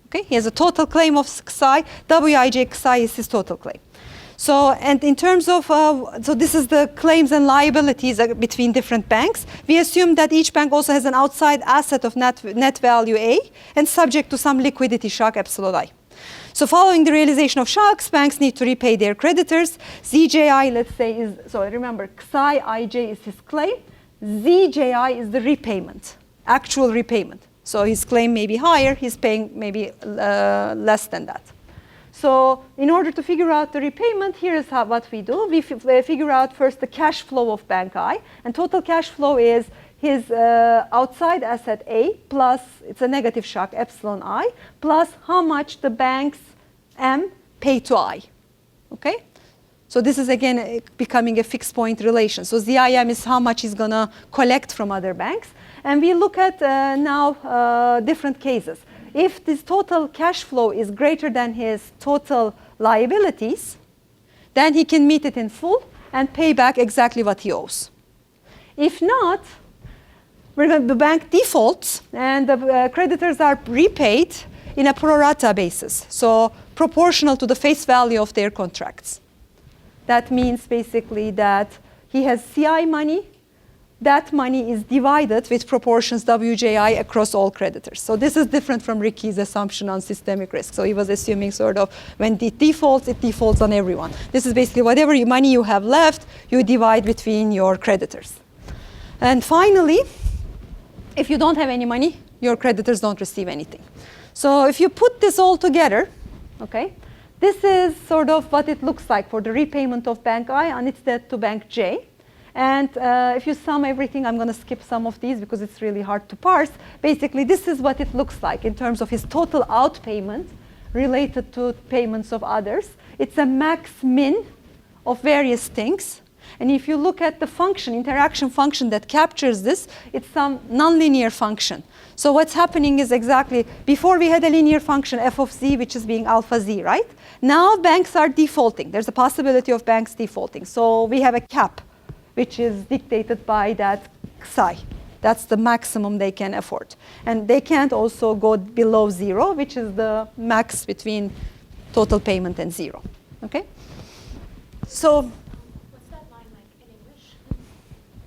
Okay, he has a total claim of Xi. Wij Xi is his total claim. So, and in terms of, so this is the claims and liabilities between different banks. We assume that each bank also has an outside asset of net value A and subject to some liquidity shock epsilon I. So following the realization of shocks, banks need to repay their creditors. ZJI, let's say, is, so remember, Xi IJ is his claim. ZJI is the repayment, actual repayment. So his claim may be higher, he's paying maybe less than that. So in order to figure out the repayment, here's what we do. We figure out first the cash flow of bank I, and total cash flow is his outside asset A plus, it's a negative shock, epsilon I, plus how much the banks M pay to I, okay? So this is again becoming a fixed point relation. So ZIM is how much he's gonna collect from other banks. And we look at now different cases. If this total cash flow is greater than his total liabilities, then he can meet it in full and pay back exactly what he owes. If not, the bank defaults and the creditors are repaid in a pro rata basis, so proportional to the face value of their contracts. That means basically that he has CI money. That money is divided with proportions WJI across all creditors. So this is different from Ricky's assumption on systemic risk. So he was assuming sort of when it defaults on everyone. This is basically whatever money you have left, you divide between your creditors. And finally, if you don't have any money, your creditors don't receive anything. So if you put this all together, okay, this is sort of what it looks like for the repayment of bank I on its debt to bank J. And if you sum everything, I'm going to skip some of these because it's really hard to parse. Basically, this is what it looks like in terms of his total outpayment related to payments of others. It's a max min of various things. And if you look at the function, interaction function that captures this, it's some nonlinear function. So what's happening is exactly, before we had a linear function, f of z, which is being alpha z, right? Now banks are defaulting. There's a possibility of banks defaulting. So we have a cap, which is dictated by that Xi. That's the maximum they can afford. And they can't also go below 0, which is the max between total payment and 0. Okay? So What's that line like in English?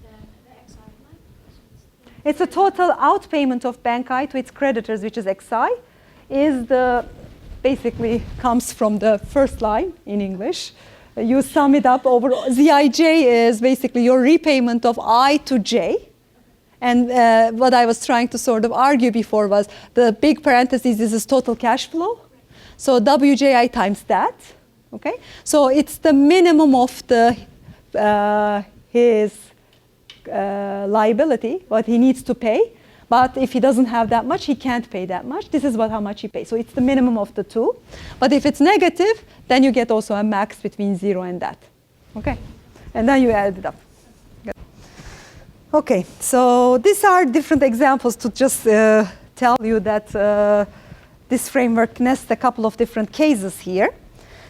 The XI line? it's a total outpayment of bank I to its creditors, which is Xi, is the, basically comes from the first line in English. You sum it up over, Zij is basically your repayment of I to J. And what I was trying to sort of argue before was the big parentheses, this is total cash flow. So WJI times that, okay? So it's the minimum of the his liability, what he needs to pay. But if he doesn't have that much, he can't pay that much. This is how much he pays. So it's the minimum of the two. But if it's negative, then you get also a max between 0 and that. Okay? And then you add it up. Good. Okay, so these are different examples to just tell you that this framework nests a couple of different cases here.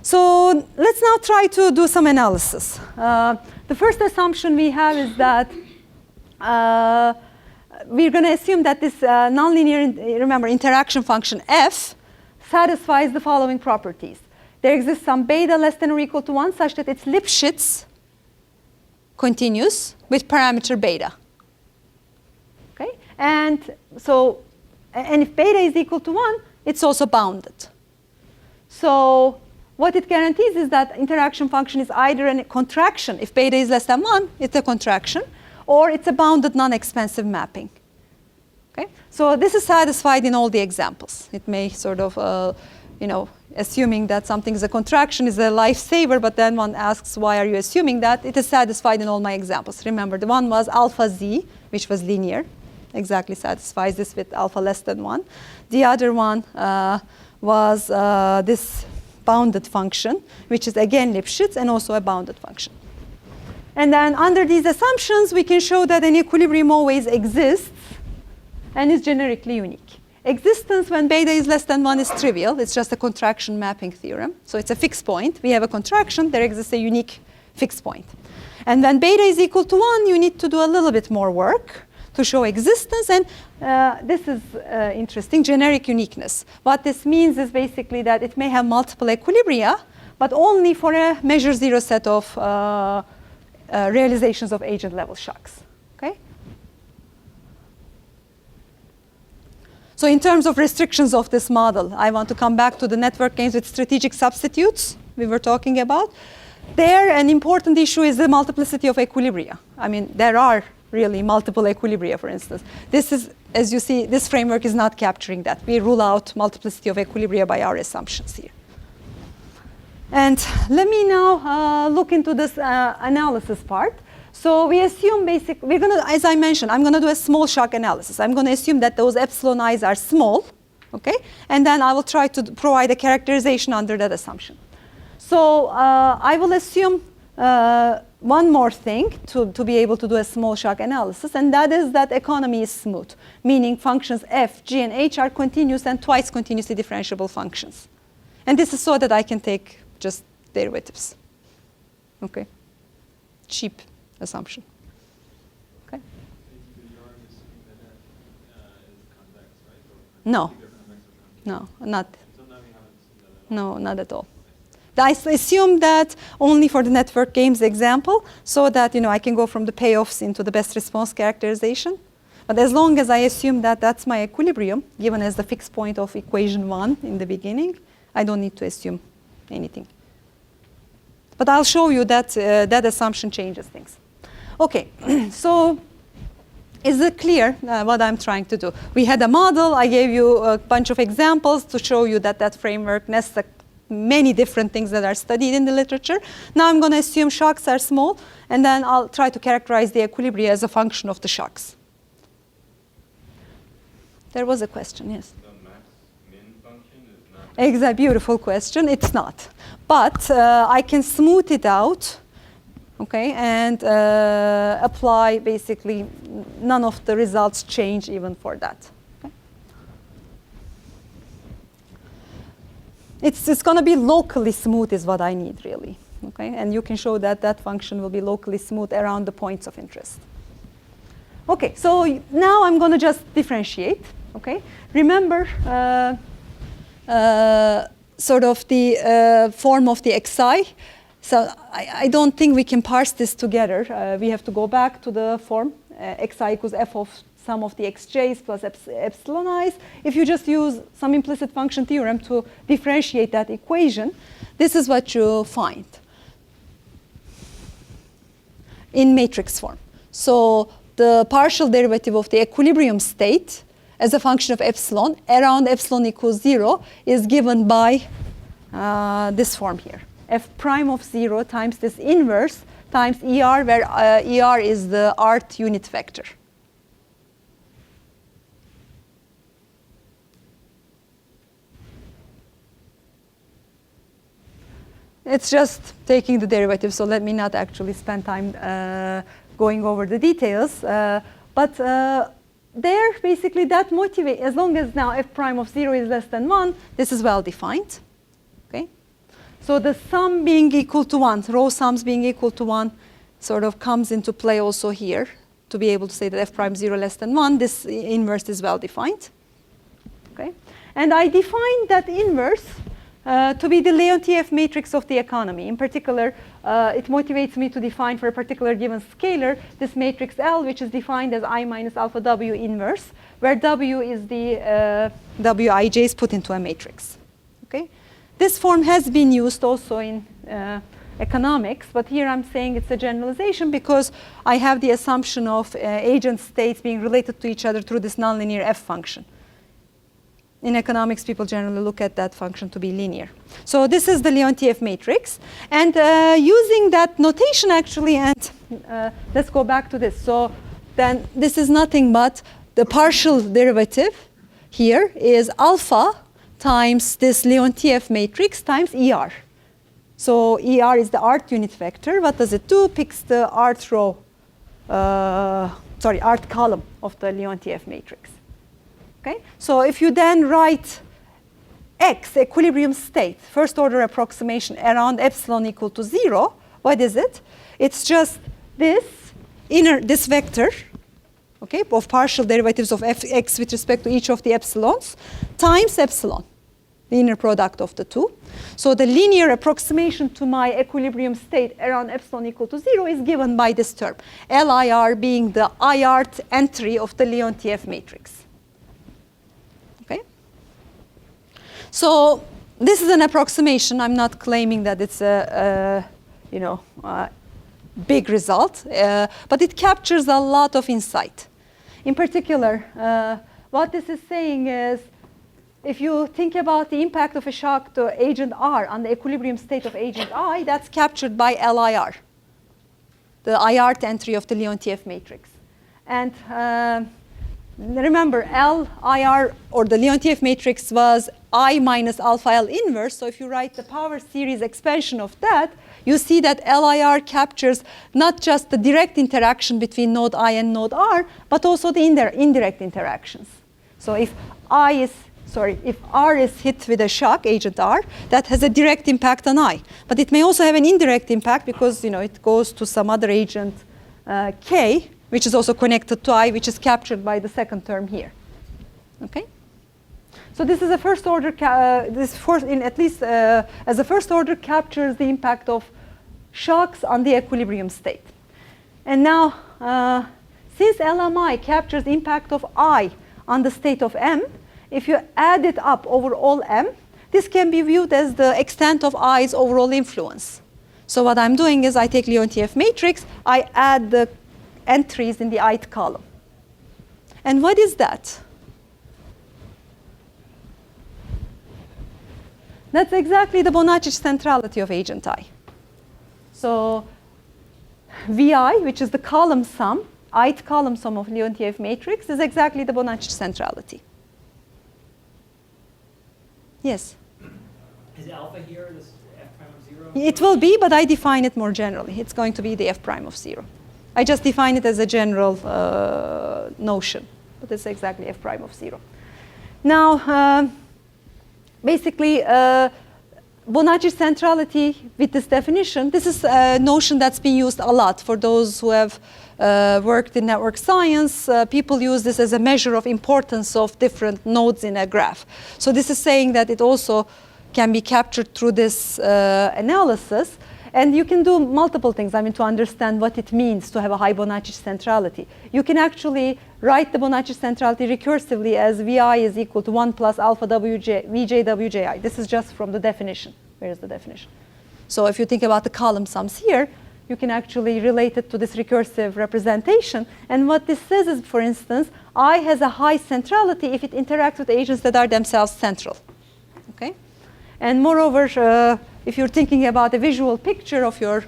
So let's now try to do some analysis. The first assumption we have is that we're going to assume that this nonlinear, remember, interaction function f satisfies the following properties. There exists some beta less than or equal to 1 such that it's Lipschitz continuous with parameter beta. Okay? And so, and if beta is equal to 1, it's also bounded. So what it guarantees is that interaction function is either a contraction. If beta is less than 1, it's a contraction. Or it's a bounded non-expansive mapping. Okay? So this is satisfied in all the examples. It may sort of, assuming that something is a contraction is a lifesaver, but then one asks, why are you assuming that? It is satisfied in all my examples. Remember, the one was alpha z, which was linear. exactly satisfies this with alpha less than 1. The other one was this bounded function, which is again Lipschitz and also a bounded function. And then under these assumptions, we can show that an equilibrium always exists and is generically unique. Existence when beta is less than 1 is trivial. It's just a contraction mapping theorem. So it's a fixed point. We have a contraction. There exists a unique fixed point. And when beta is equal to 1, you need to do a little bit more work to show existence. And this is interesting, generic uniqueness. What this means is basically that it may have multiple equilibria, but only for a measure 0 set of realizations of agent level shocks. Okay? So in terms of restrictions of this model, I want to come back to the network games with strategic substitutes we were talking about. There, an important issue is the multiplicity of equilibria. I mean, there are really multiple equilibria, for instance. This is, as you see, this framework is not capturing that. We rule out multiplicity of equilibria by our assumptions here. And let me now look into this analysis part. So we assume we're going to, as I mentioned, I'm going to do a small shock analysis. I'm going to assume that those epsilon i's are small, okay? And then I will try to provide a characterization under that assumption. So I will assume one more thing to be able to do a small shock analysis, and that is that economy is smooth, meaning functions f, g, and h are continuous and twice continuously differentiable functions. And this is so that I can take just derivatives, okay? Cheap assumption. Okay. No. No, not. No, not at all. I assume that only for the network games example, so that I can go from the payoffs into the best response characterization. But as long as I assume that that's my equilibrium, given as the fixed point of equation 1 in the beginning, I don't need to assume anything. But I'll show you that that assumption changes things. Okay, so is it clear what I'm trying to do? We had a model. I gave you a bunch of examples to show you that that framework nests many different things that are studied in the literature. Now I'm going to assume shocks are small, and then I'll try to characterize the equilibria as a function of the shocks. There was a question, yes. The max-min function is not... Exactly, beautiful question. It's not. But I can smooth it out, okay, and apply basically none of the results change even for that. Okay? It's going to be locally smooth is what I need, really. Okay? And you can show that that function will be locally smooth around the points of interest. Okay, so now I'm going to just differentiate. Okay? Remember sort of the form of the xi. So I don't think we can parse this together. We have to go back to the form xi equals f of sum of the xj's plus epsilon i's. If you just use some implicit function theorem to differentiate that equation, this is what you find in matrix form. So the partial derivative of the equilibrium state as a function of epsilon around epsilon equals 0 is given by this form here. F prime of 0 times this inverse times ER, where ER is the art unit vector. It's just taking the derivative, so let me not actually spend time going over the details. But there, basically, that motivates, as long as now f prime of 0 is less than 1, this is well defined. Okay? So the sum being equal to 1, row sums being equal to 1, sort of comes into play also here to be able to say that f prime 0 less than 1, this inverse is well defined. Okay? And I define that inverse to be the Leontief matrix of the economy. In particular, it motivates me to define for a particular given scalar this matrix L, which is defined as I minus alpha W inverse, where W is the Wij's put into a matrix. Okay? This form has been used also in economics, but here I'm saying it's a generalization because I have the assumption of agent states being related to each other through this nonlinear f function. In economics, people generally look at that function to be linear. So this is the Leontief matrix. And using that notation, actually, and let's go back to this. So then this is nothing but the partial derivative here is alpha times this Leontief matrix times ER. So ER is the art unit vector. What does it do? Picks the art row, art column of the Leontief matrix. Okay? So if you then write X, equilibrium state, first order approximation around epsilon equal to 0, what is it? It's just this vector, okay, of partial derivatives of fx with respect to each of the epsilons times epsilon, the inner product of the two. So the linear approximation to my equilibrium state around epsilon equal to 0 is given by this term, LIR being the IART entry of the Leontief matrix. Okay? So this is an approximation. I'm not claiming that it's a big result, but it captures a lot of insight. In particular, what this is saying is, if you think about the impact of a shock to agent R on the equilibrium state of agent I, that's captured by LIR, the IART entry of the Leontief matrix. And remember, LIR, or the Leontief matrix, was I minus alpha L inverse. So if you write the power series expansion of that, you see that LIR captures not just the direct interaction between node I and node R, but also the indirect interactions. So if R is hit with a shock, agent R, that has a direct impact on I. But it may also have an indirect impact because it goes to some other agent K, which is also connected to I, which is captured by the second term here. Okay? So this is a first order, as a first order, captures the impact of shocks on the equilibrium state. And now, since LMI captures the impact of I on the state of M, if you add it up over all M, this can be viewed as the extent of I's overall influence. So what I'm doing is I take Leontief matrix, I add the entries in the ith column. And what is that? That's exactly the Bonacci centrality of agent I. So VI, which is the column sum, ith column sum of Leontief matrix, is exactly the Bonacci centrality. Yes? Is alpha here this f prime of 0? It will be, but I define it more generally. It's going to be the f prime of 0. I just define it as a general notion, but it's exactly f prime of 0. Now, basically, Bonacci centrality with this definition, this is a notion that's been used a lot for those who have worked in network science. People use this as a measure of importance of different nodes in a graph. So this is saying that it also can be captured through this analysis. And you can do multiple things, to understand what it means to have a high Bonacci centrality. You can actually write the Bonacci centrality recursively as Vi is equal to 1 plus alpha Vj Wji. This is just from the definition. Where is the definition? So if you think about the column sums here, you can actually relate it to this recursive representation. And what this says is, for instance, I has a high centrality if it interacts with agents that are themselves central. Okay? And moreover, if you're thinking about a visual picture of your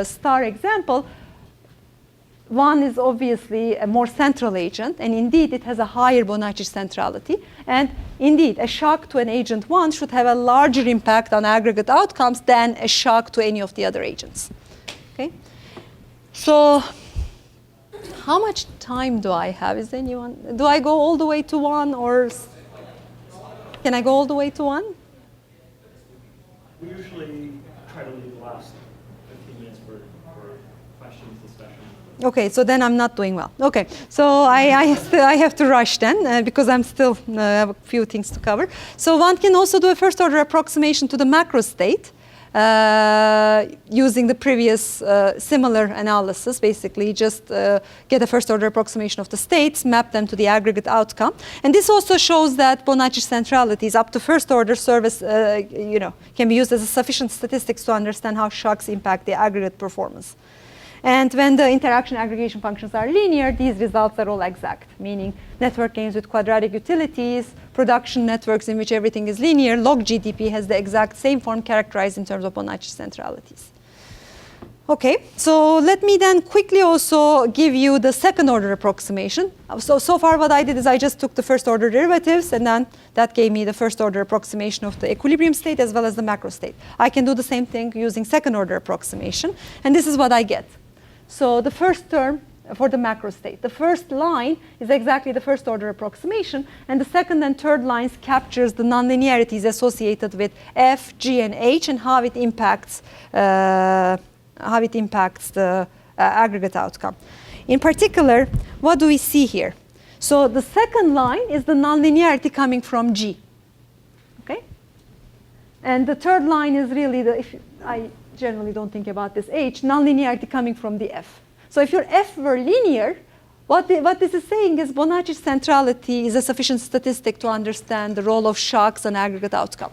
star example, one is obviously a more central agent, and indeed it has a higher Bonacci centrality. And indeed, a shock to an agent 1 should have a larger impact on aggregate outcomes than a shock to any of the other agents. Okay? So how much time do I have? Is anyone? Do I go all the way to 1, or can I go all the way to 1? We usually try to leave the last 15 minutes for questions, discussion. Okay, so then I'm not doing well. Okay, so I have to rush then because I'm still have a few things to cover. So one can also do a first order approximation to the macro state using the previous similar analysis. Basically, just get a first order approximation of the states, map them to the aggregate outcome. And this also shows that Bonacci centralities up to first order service, can be used as a sufficient statistics to understand how shocks impact the aggregate performance. And when the interaction aggregation functions are linear, these results are all exact, meaning network games with quadratic utilities, production networks in which everything is linear, log GDP has the exact same form characterized in terms of Bonacci centralities. Okay, so let me then quickly also give you the second order approximation. So far what I did is I just took the first order derivatives, and then that gave me the first order approximation of the equilibrium state as well as the macro state. I can do the same thing using second order approximation, and this is what I get. So the first term for the macro state, the first line is exactly the first order approximation, and the second and third lines captures the nonlinearities associated with F, G, and H, and how it impacts the aggregate outcome. In particular, what do we see here? So the second line is the nonlinearity coming from G. Okay? And the third line is really I generally don't think about this H, nonlinearity coming from the F. So if your F were linear, what this is saying is Bonacci's centrality is a sufficient statistic to understand the role of shocks on aggregate outcome.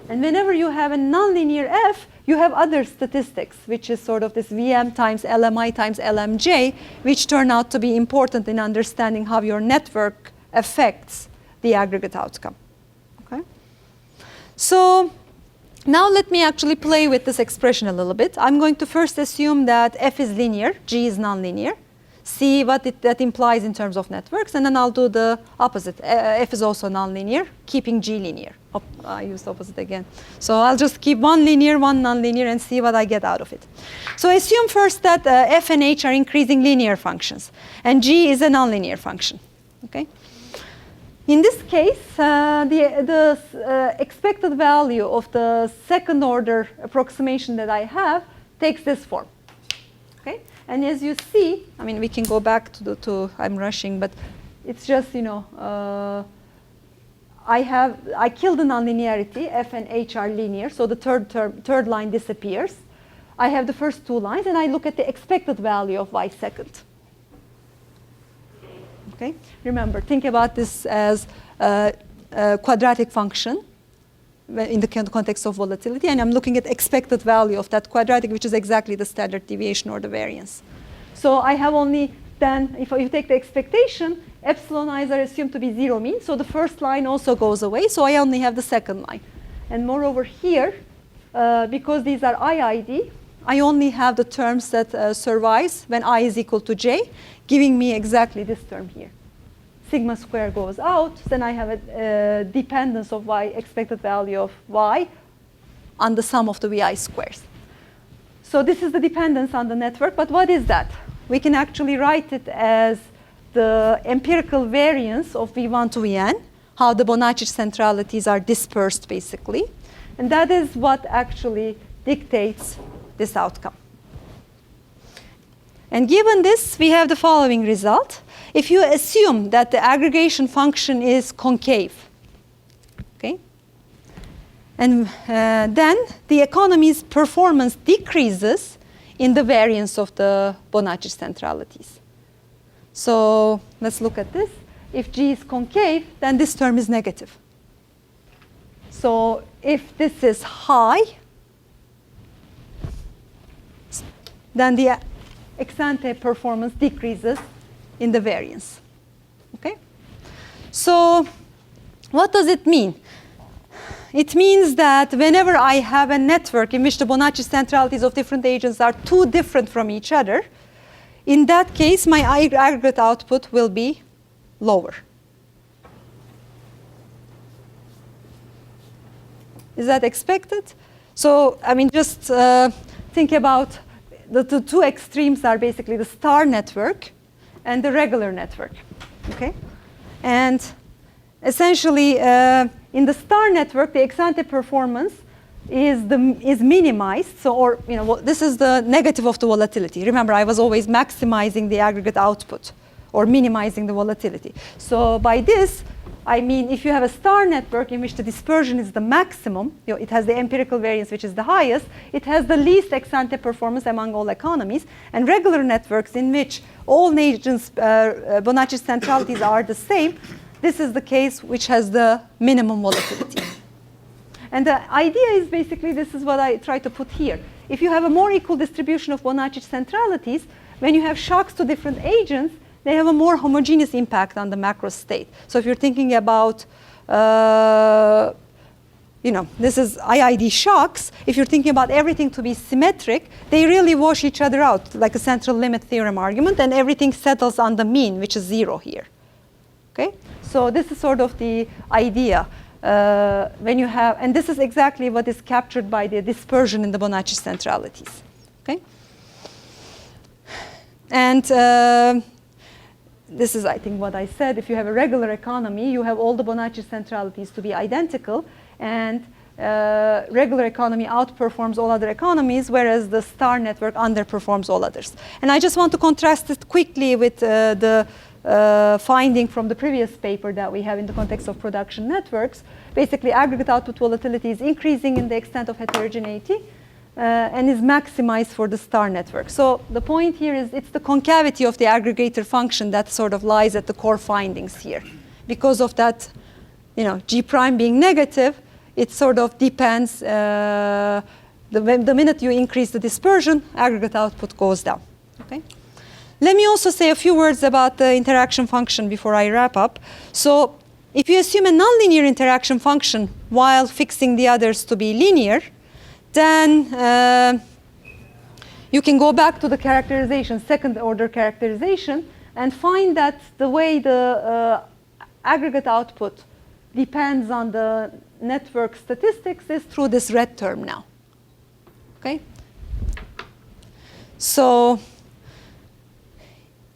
And whenever you have a nonlinear F, you have other statistics, which is sort of this VM times LMI times LMJ, which turn out to be important in understanding how your network affects the aggregate outcome. Okay? So now let me actually play with this expression a little bit. I'm going to first assume that F is linear, G is nonlinear, see what that implies in terms of networks, and then I'll do the opposite. F is also nonlinear, keeping G linear. Oh, I used opposite again. So I'll just keep one linear, one nonlinear, and see what I get out of it. So assume first that F and H are increasing linear functions, and G is a nonlinear function. Okay? In this case, the expected value of the second order approximation that I have takes this form. Okay? And as you see, I mean, we can go back to I'm rushing, but it's just, I kill the nonlinearity, F and H are linear, so the third line disappears. I have the first two lines, and I look at the expected value of y second. Okay? Remember, think about this as a quadratic function in the context of volatility, and I'm looking at expected value of that quadratic, which is exactly the standard deviation or the variance. So I have only then, if you take the expectation, epsilon i's are assumed to be zero mean, so the first line also goes away, so I only have the second line. And moreover here, because these are IID, I only have the terms that survives when I is equal to j, giving me exactly this term here. Sigma square goes out, then I have a dependence of y, expected value of y, on the sum of the vi squares. So this is the dependence on the network, but what is that? We can actually write it as the empirical variance of V1 to Vn, how the Bonacci centralities are dispersed basically. And that is what actually dictates this outcome. And given this, we have the following result. If you assume that the aggregation function is concave, okay, and then the economy's performance decreases in the variance of the Bonacci centralities. So let's look at this. If G is concave, then this term is negative. So if this is high, then the ex ante performance decreases in the variance. Okay? So what does it mean? It means that whenever I have a network in which the Bonacci centralities of different agents are too different from each other, in that case, my aggregate output will be lower. Is that expected? So, I mean, just think about the two extremes are basically the star network and the regular network. Okay? And essentially, in the star network, the ex ante performance is minimized. So, or this is the negative of the volatility. Remember, I was always maximizing the aggregate output or minimizing the volatility. So by this, I mean if you have a star network in which the dispersion is the maximum, it has the empirical variance which is the highest, it has the least ex ante performance among all economies, and regular networks in which all agents, Bonacci centralities are the same, this is the case which has the minimum volatility. And the idea is basically, this is what I try to put here. If you have a more equal distribution of Bonacci centralities, when you have shocks to different agents, they have a more homogeneous impact on the macro state. So if you're thinking about this is IID shocks. If you're thinking about everything to be symmetric, they really wash each other out, like a central limit theorem argument, and everything settles on the mean, which is 0 here. Okay? So this is sort of the idea. When you have, and this is exactly what is captured by the dispersion in the Bonacci centralities. Okay? And this is, I think, what I said. If you have a regular economy, you have all the Bonacci centralities to be identical, and regular economy outperforms all other economies, whereas the star network underperforms all others. And I just want to contrast it quickly with the finding from the previous paper that we have in the context of production networks. Basically, aggregate output volatility is increasing in the extent of heterogeneity and is maximized for the star network. So the point here is it's the concavity of the aggregator function that sort of lies at the core findings here. Because of that, G prime being negative, it sort of depends. The minute you increase the dispersion, aggregate output goes down. Okay? Let me also say a few words about the interaction function before I wrap up. So if you assume a nonlinear interaction function while fixing the others to be linear, then you can go back to the characterization, second order characterization, and find that the way the aggregate output depends on the network statistics is through this red term now. Okay? So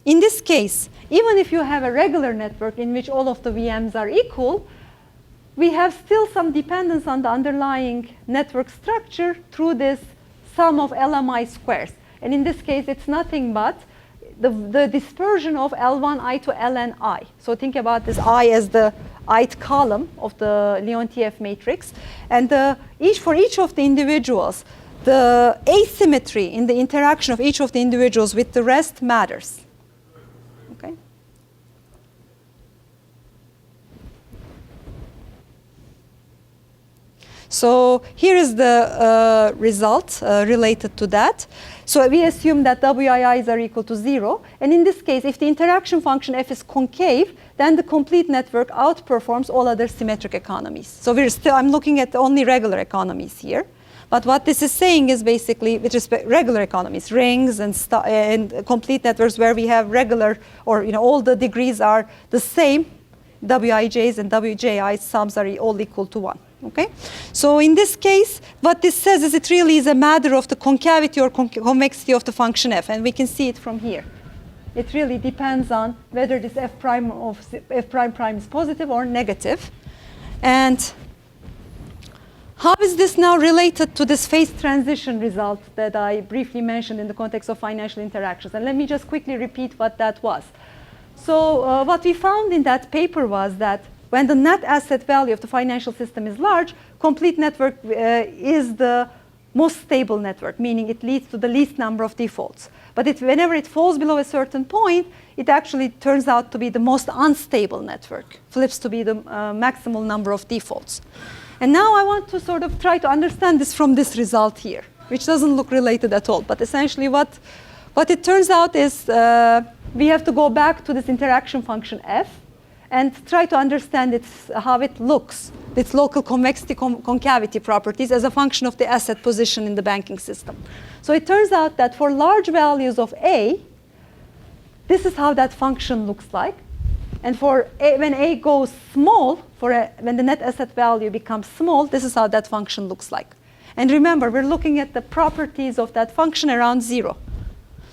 in this case, even if you have a regular network in which all of the VMs are equal, we have still some dependence on the underlying network structure through this sum of LMI squares. And in this case, it's nothing but the dispersion of L1I to Lni. So think about this I as the ith column of the Leontief matrix. And for each of the individuals, the asymmetry in the interaction of each of the individuals with the rest matters. Okay? So here is the result related to that. So we assume that WIIs are equal to 0. And in this case, if the interaction function f is concave, then the complete network outperforms all other symmetric economies. So I'm looking at only regular economies here. But what this is saying is basically, with respect to regular economies, rings and complete networks where we have regular, or all the degrees are the same, Wij's and Wji's sums are all equal to 1. Okay? So in this case, what this says is it really is a matter of the concavity or convexity of the function f, and we can see it from here. It really depends on whether this f prime is positive or negative. And how is this now related to this phase transition result that I briefly mentioned in the context of financial interactions? And let me just quickly repeat what that was. So what we found in that paper was that when the net asset value of the financial system is large, complete network is the most stable network, meaning it leads to the least number of defaults. But whenever it falls below a certain point, it actually turns out to be the most unstable network, flips to be the maximal number of defaults. And now I want to sort of try to understand this from this result here, which doesn't look related at all. But essentially what it turns out is we have to go back to this interaction function f and try to understand how it looks, its local convexity concavity properties as a function of the asset position in the banking system. So it turns out that for large values of A, this is how that function looks like. And for when A goes small, when the net asset value becomes small, this is how that function looks like. And remember, we're looking at the properties of that function around 0.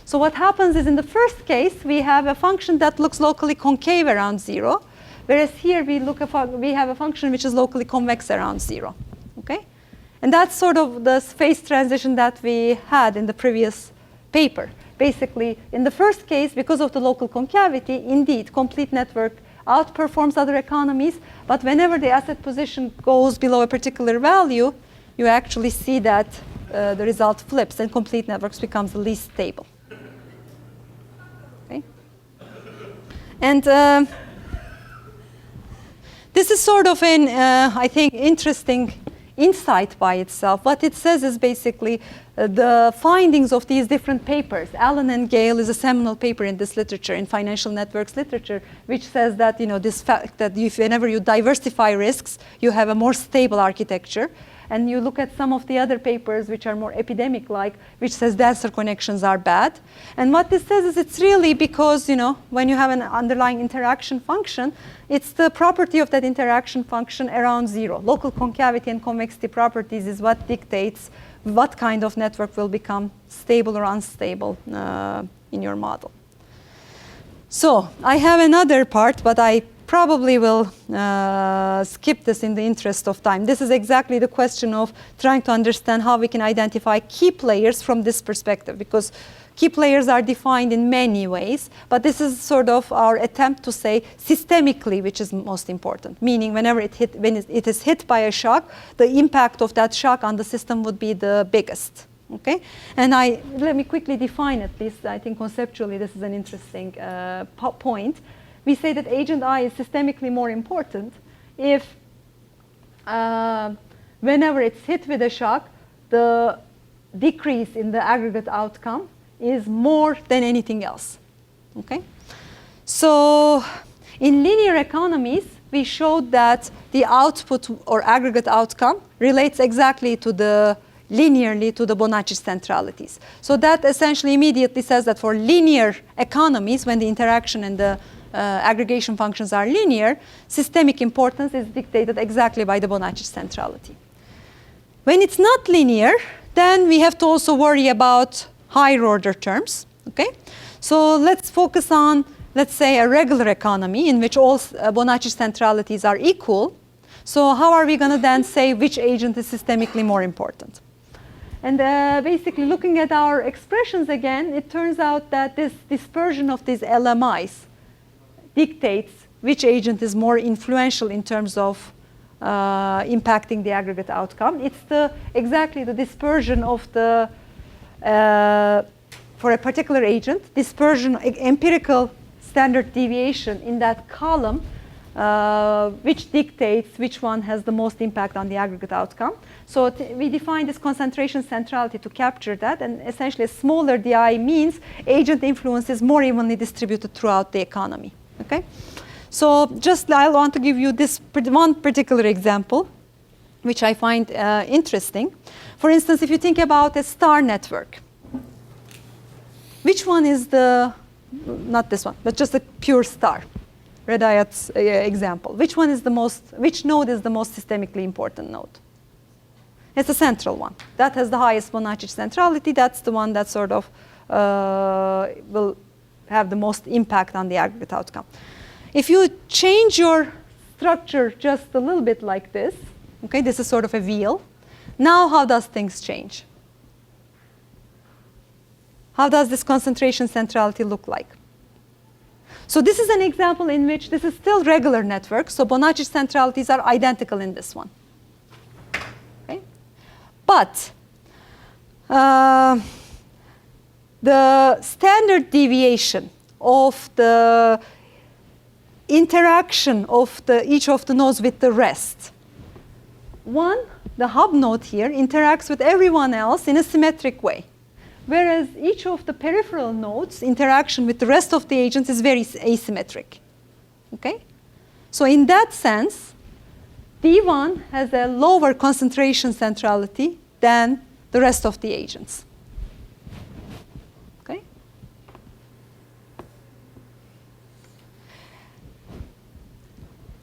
So what happens is in the first case, we have a function that looks locally concave around 0, whereas here we have a function which is locally convex around 0. Okay? And that's sort of the phase transition that we had in the previous paper. Basically, in the first case, because of the local concavity, indeed, complete network outperforms other economies, but whenever the asset position goes below a particular value, you actually see that the result flips and complete networks becomes the least stable. Okay? And this is sort of an, I think, interesting insight by itself. What it says is basically the findings of these different papers. Allen and Gale is a seminal paper in this literature, in financial networks literature, which says that this fact that whenever you diversify risks, you have a more stable architecture. And you look at some of the other papers which are more epidemic-like, which says denser connections are bad. And what this says is it's really because, when you have an underlying interaction function, it's the property of that interaction function around zero. Local concavity and convexity properties is what dictates what kind of network will become stable or unstable in your model. So I have another part, but I probably will skip this in the interest of time. This is exactly the question of trying to understand how we can identify key players from this perspective, because key players are defined in many ways, but this is sort of our attempt to say systemically which is most important, meaning when it is hit by a shock, the impact of that shock on the system would be the biggest. Okay, and let me quickly define at least. I think conceptually this is an interesting point. We say that agent I is systemically more important if whenever it's hit with a shock, the decrease in the aggregate outcome is more than anything else. Okay? So in linear economies, we showed that the output or aggregate outcome relates exactly to linearly to the Bonacci centralities. So that essentially immediately says that for linear economies, when the interaction and the aggregation functions are linear, systemic importance is dictated exactly by the Bonacci centrality. When it's not linear, then we have to also worry about higher order terms. Okay? So let's focus on, let's say, a regular economy in which all Bonacci centralities are equal. So how are we going to then say which agent is systemically more important? And basically looking at our expressions again, it turns out that this dispersion of these LMIs dictates which agent is more influential in terms of impacting the aggregate outcome. It's exactly the dispersion of the, for a particular agent, dispersion, empirical standard deviation in that column, which dictates which one has the most impact on the aggregate outcome. So we define this concentration centrality to capture that, and essentially a smaller DI means agent influence is more evenly distributed throughout the economy. Okay, so I want to give you this one particular example, which I find interesting. For instance, if you think about a star network, which one is not this one, but just a pure star, Redayat's example. Which node is the most systemically important node? It's the central one. That has the highest Bonacci centrality. That's the one that sort of will have the most impact on the aggregate outcome. If you change your structure just a little bit like this, okay, this is sort of a wheel. Now how does things change? How does this concentration centrality look like? So this is an example in which this is still regular network, so Bonacci centralities are identical in this one. Okay? But the standard deviation of the interaction of each of the nodes with the rest. One, the hub node here, interacts with everyone else in a symmetric way, whereas each of the peripheral nodes' interaction with the rest of the agents is very asymmetric. Okay? So in that sense, D1 has a lower concentration centrality than the rest of the agents. Okay?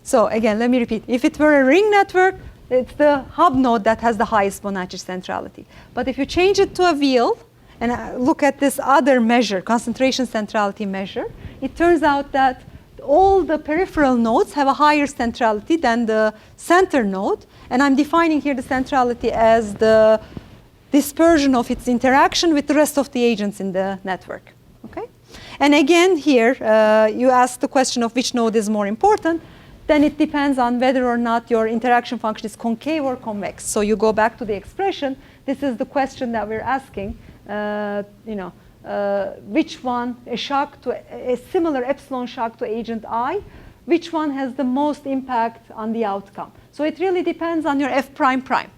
So again, let me repeat. If it were a ring network, it's the hub node that has the highest Bonacci centrality. But if you change it to a wheel, and look at this other measure, concentration centrality measure, it turns out that all the peripheral nodes have a higher centrality than the center node. And I'm defining here the centrality as the dispersion of its interaction with the rest of the agents in the network. Okay? And again here, you ask the question of which node is more important. Then it depends on whether or not your interaction function is concave or convex. So you go back to the expression. This is the question that we're asking. Which one, a similar epsilon shock to agent I, which one has the most impact on the outcome? So it really depends on your f prime prime.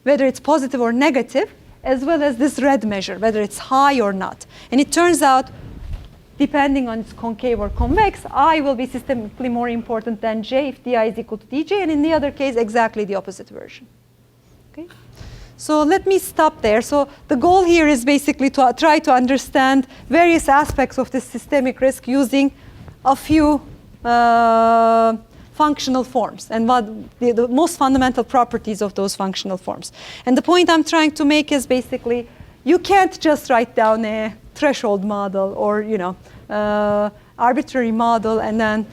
whether it's positive or negative, as well as this red measure, whether it's high or not. And it turns out, depending on its concave or convex, I will be systemically more important than J if Di is equal to Dj, and in the other case, exactly the opposite version. Okay? So let me stop there. So the goal here is basically to try to understand various aspects of this systemic risk using a few functional forms and what the most fundamental properties of those functional forms. And the point I'm trying to make is basically you can't just write down a threshold model or arbitrary model and then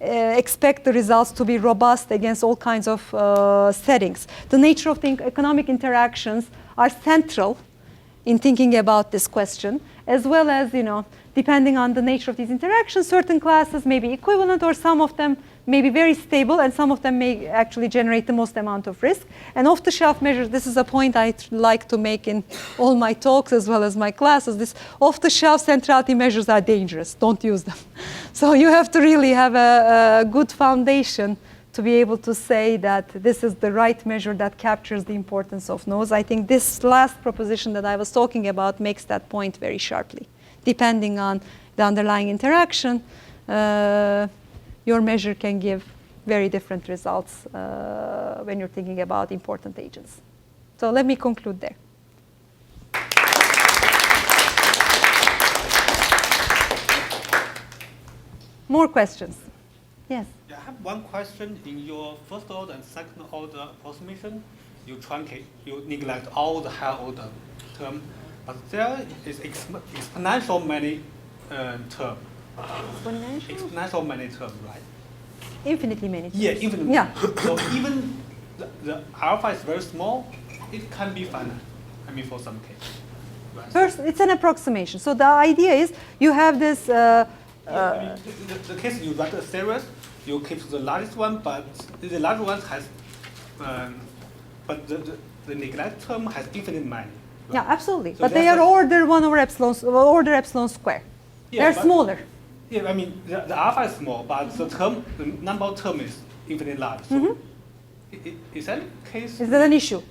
expect the results to be robust against all kinds of settings. The nature of the economic interactions are central in thinking about this question, as well as, depending on the nature of these interactions, certain classes may be equivalent or some of them may be very stable and some of them may actually generate the most amount of risk. And off-the-shelf measures, this is a point I like to make in all my talks as well as my classes. This off-the-shelf centrality measures are dangerous. Don't use them. So you have to really have a good foundation to be able to say that this is the right measure that captures the importance of noise. I think this last proposition that I was talking about makes that point very sharply. Depending on the underlying interaction, your measure can give very different results when you're thinking about important agents. So let me conclude there. More questions? Yes? I have one question. In your first order and second order approximation, you truncate, you neglect all the higher order term, but there is exponential many term. Exponential many terms, right? Infinitely many terms. Yeah, infinitely. Yeah. So even the alpha is very small, it can be finite. I mean, for some case. Right? First, it's an approximation. So the idea is you have this. The case you write a series, you keep the largest one, but the large one has, but the neglect term has infinite many. Right? Yeah, absolutely. So but they are order 1 over epsilon square. Yeah, They're smaller. Yeah, I mean, the alpha is small, but the number of term is infinitely large. So is that the case? Is that an issue?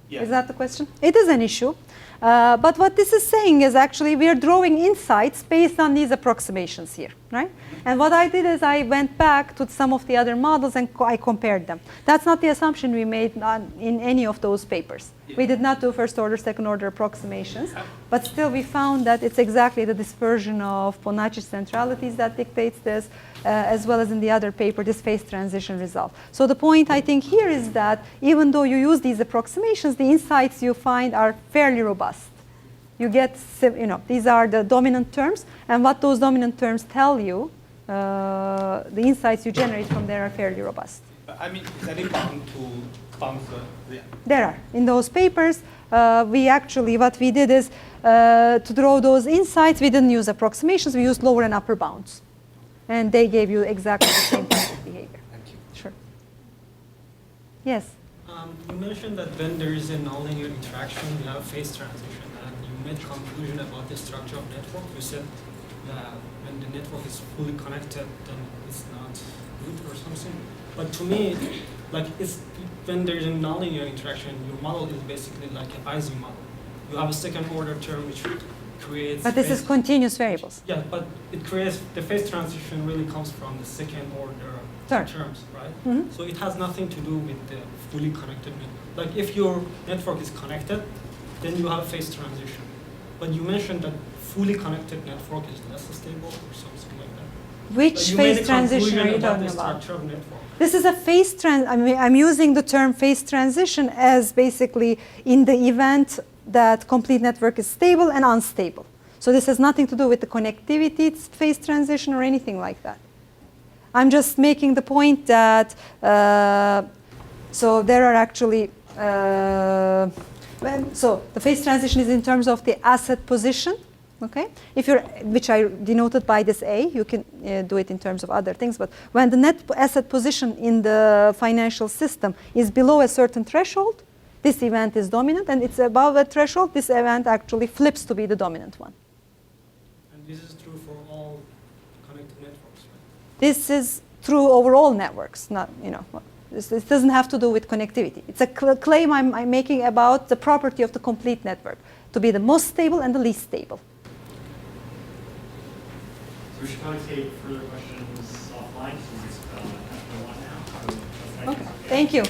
Yeah. Is that the question? It is an issue. But what this is saying is actually we are drawing insights based on these approximations here, right? And what I did is I went back to some of the other models and I compared them. That's not the assumption we made in any of those papers. Yeah. We did not do first order, second order approximations, but still we found that it's exactly the dispersion of Bonacci centralities that dictates this, as well as in the other paper, this phase transition result. So the point I think here is that even though you use these approximations, the insights you find are fairly robust. You get, these are the dominant terms, and what those dominant terms tell you, the insights you generate from there are fairly robust. I mean, is that bound to bounce the, yeah. There are. In those papers, what we did is to draw those insights, we didn't use approximations, we used lower and upper bounds. And they gave you exactly the same type of behavior. Thank you. Sure. Yes? You mentioned that when there is a nonlinear interaction, you have phase transition, and you made conclusion about the structure of network. You said when the network is fully connected, then it's not good or something. But to me, when there is a nonlinear interaction, your model is basically like an Ising model. You have a second order term which creates. But this is continuous variables. Yeah, but it creates the phase transition really comes from the second order terms, right? Mm-hmm. So it has nothing to do with the fully connected network. Like if your network is connected, then you have phase transition. But you mentioned that fully connected network is less stable or something like that. Which phase transition are you talking the about? structure of network. This is a phase I'm using the term phase transition as basically in the event that complete network is stable and unstable. So this has nothing to do with the connectivity phase transition or anything like that. I'm just making the point that, so there are actually, so the phase transition is in terms of the asset position, okay? Which I denoted by this A, you can do it in terms of other things, but when the net asset position in the financial system is below a certain threshold, this event is dominant, and it's above a threshold, this event actually flips to be the dominant one. And this is true for all connected networks, right? This is true over all networks, not, This doesn't have to do with connectivity. It's a claim I'm making about the property of the complete network, to be the most stable and the least stable. So we should probably take further questions offline, so it's after one now. So, Okay. Thank you.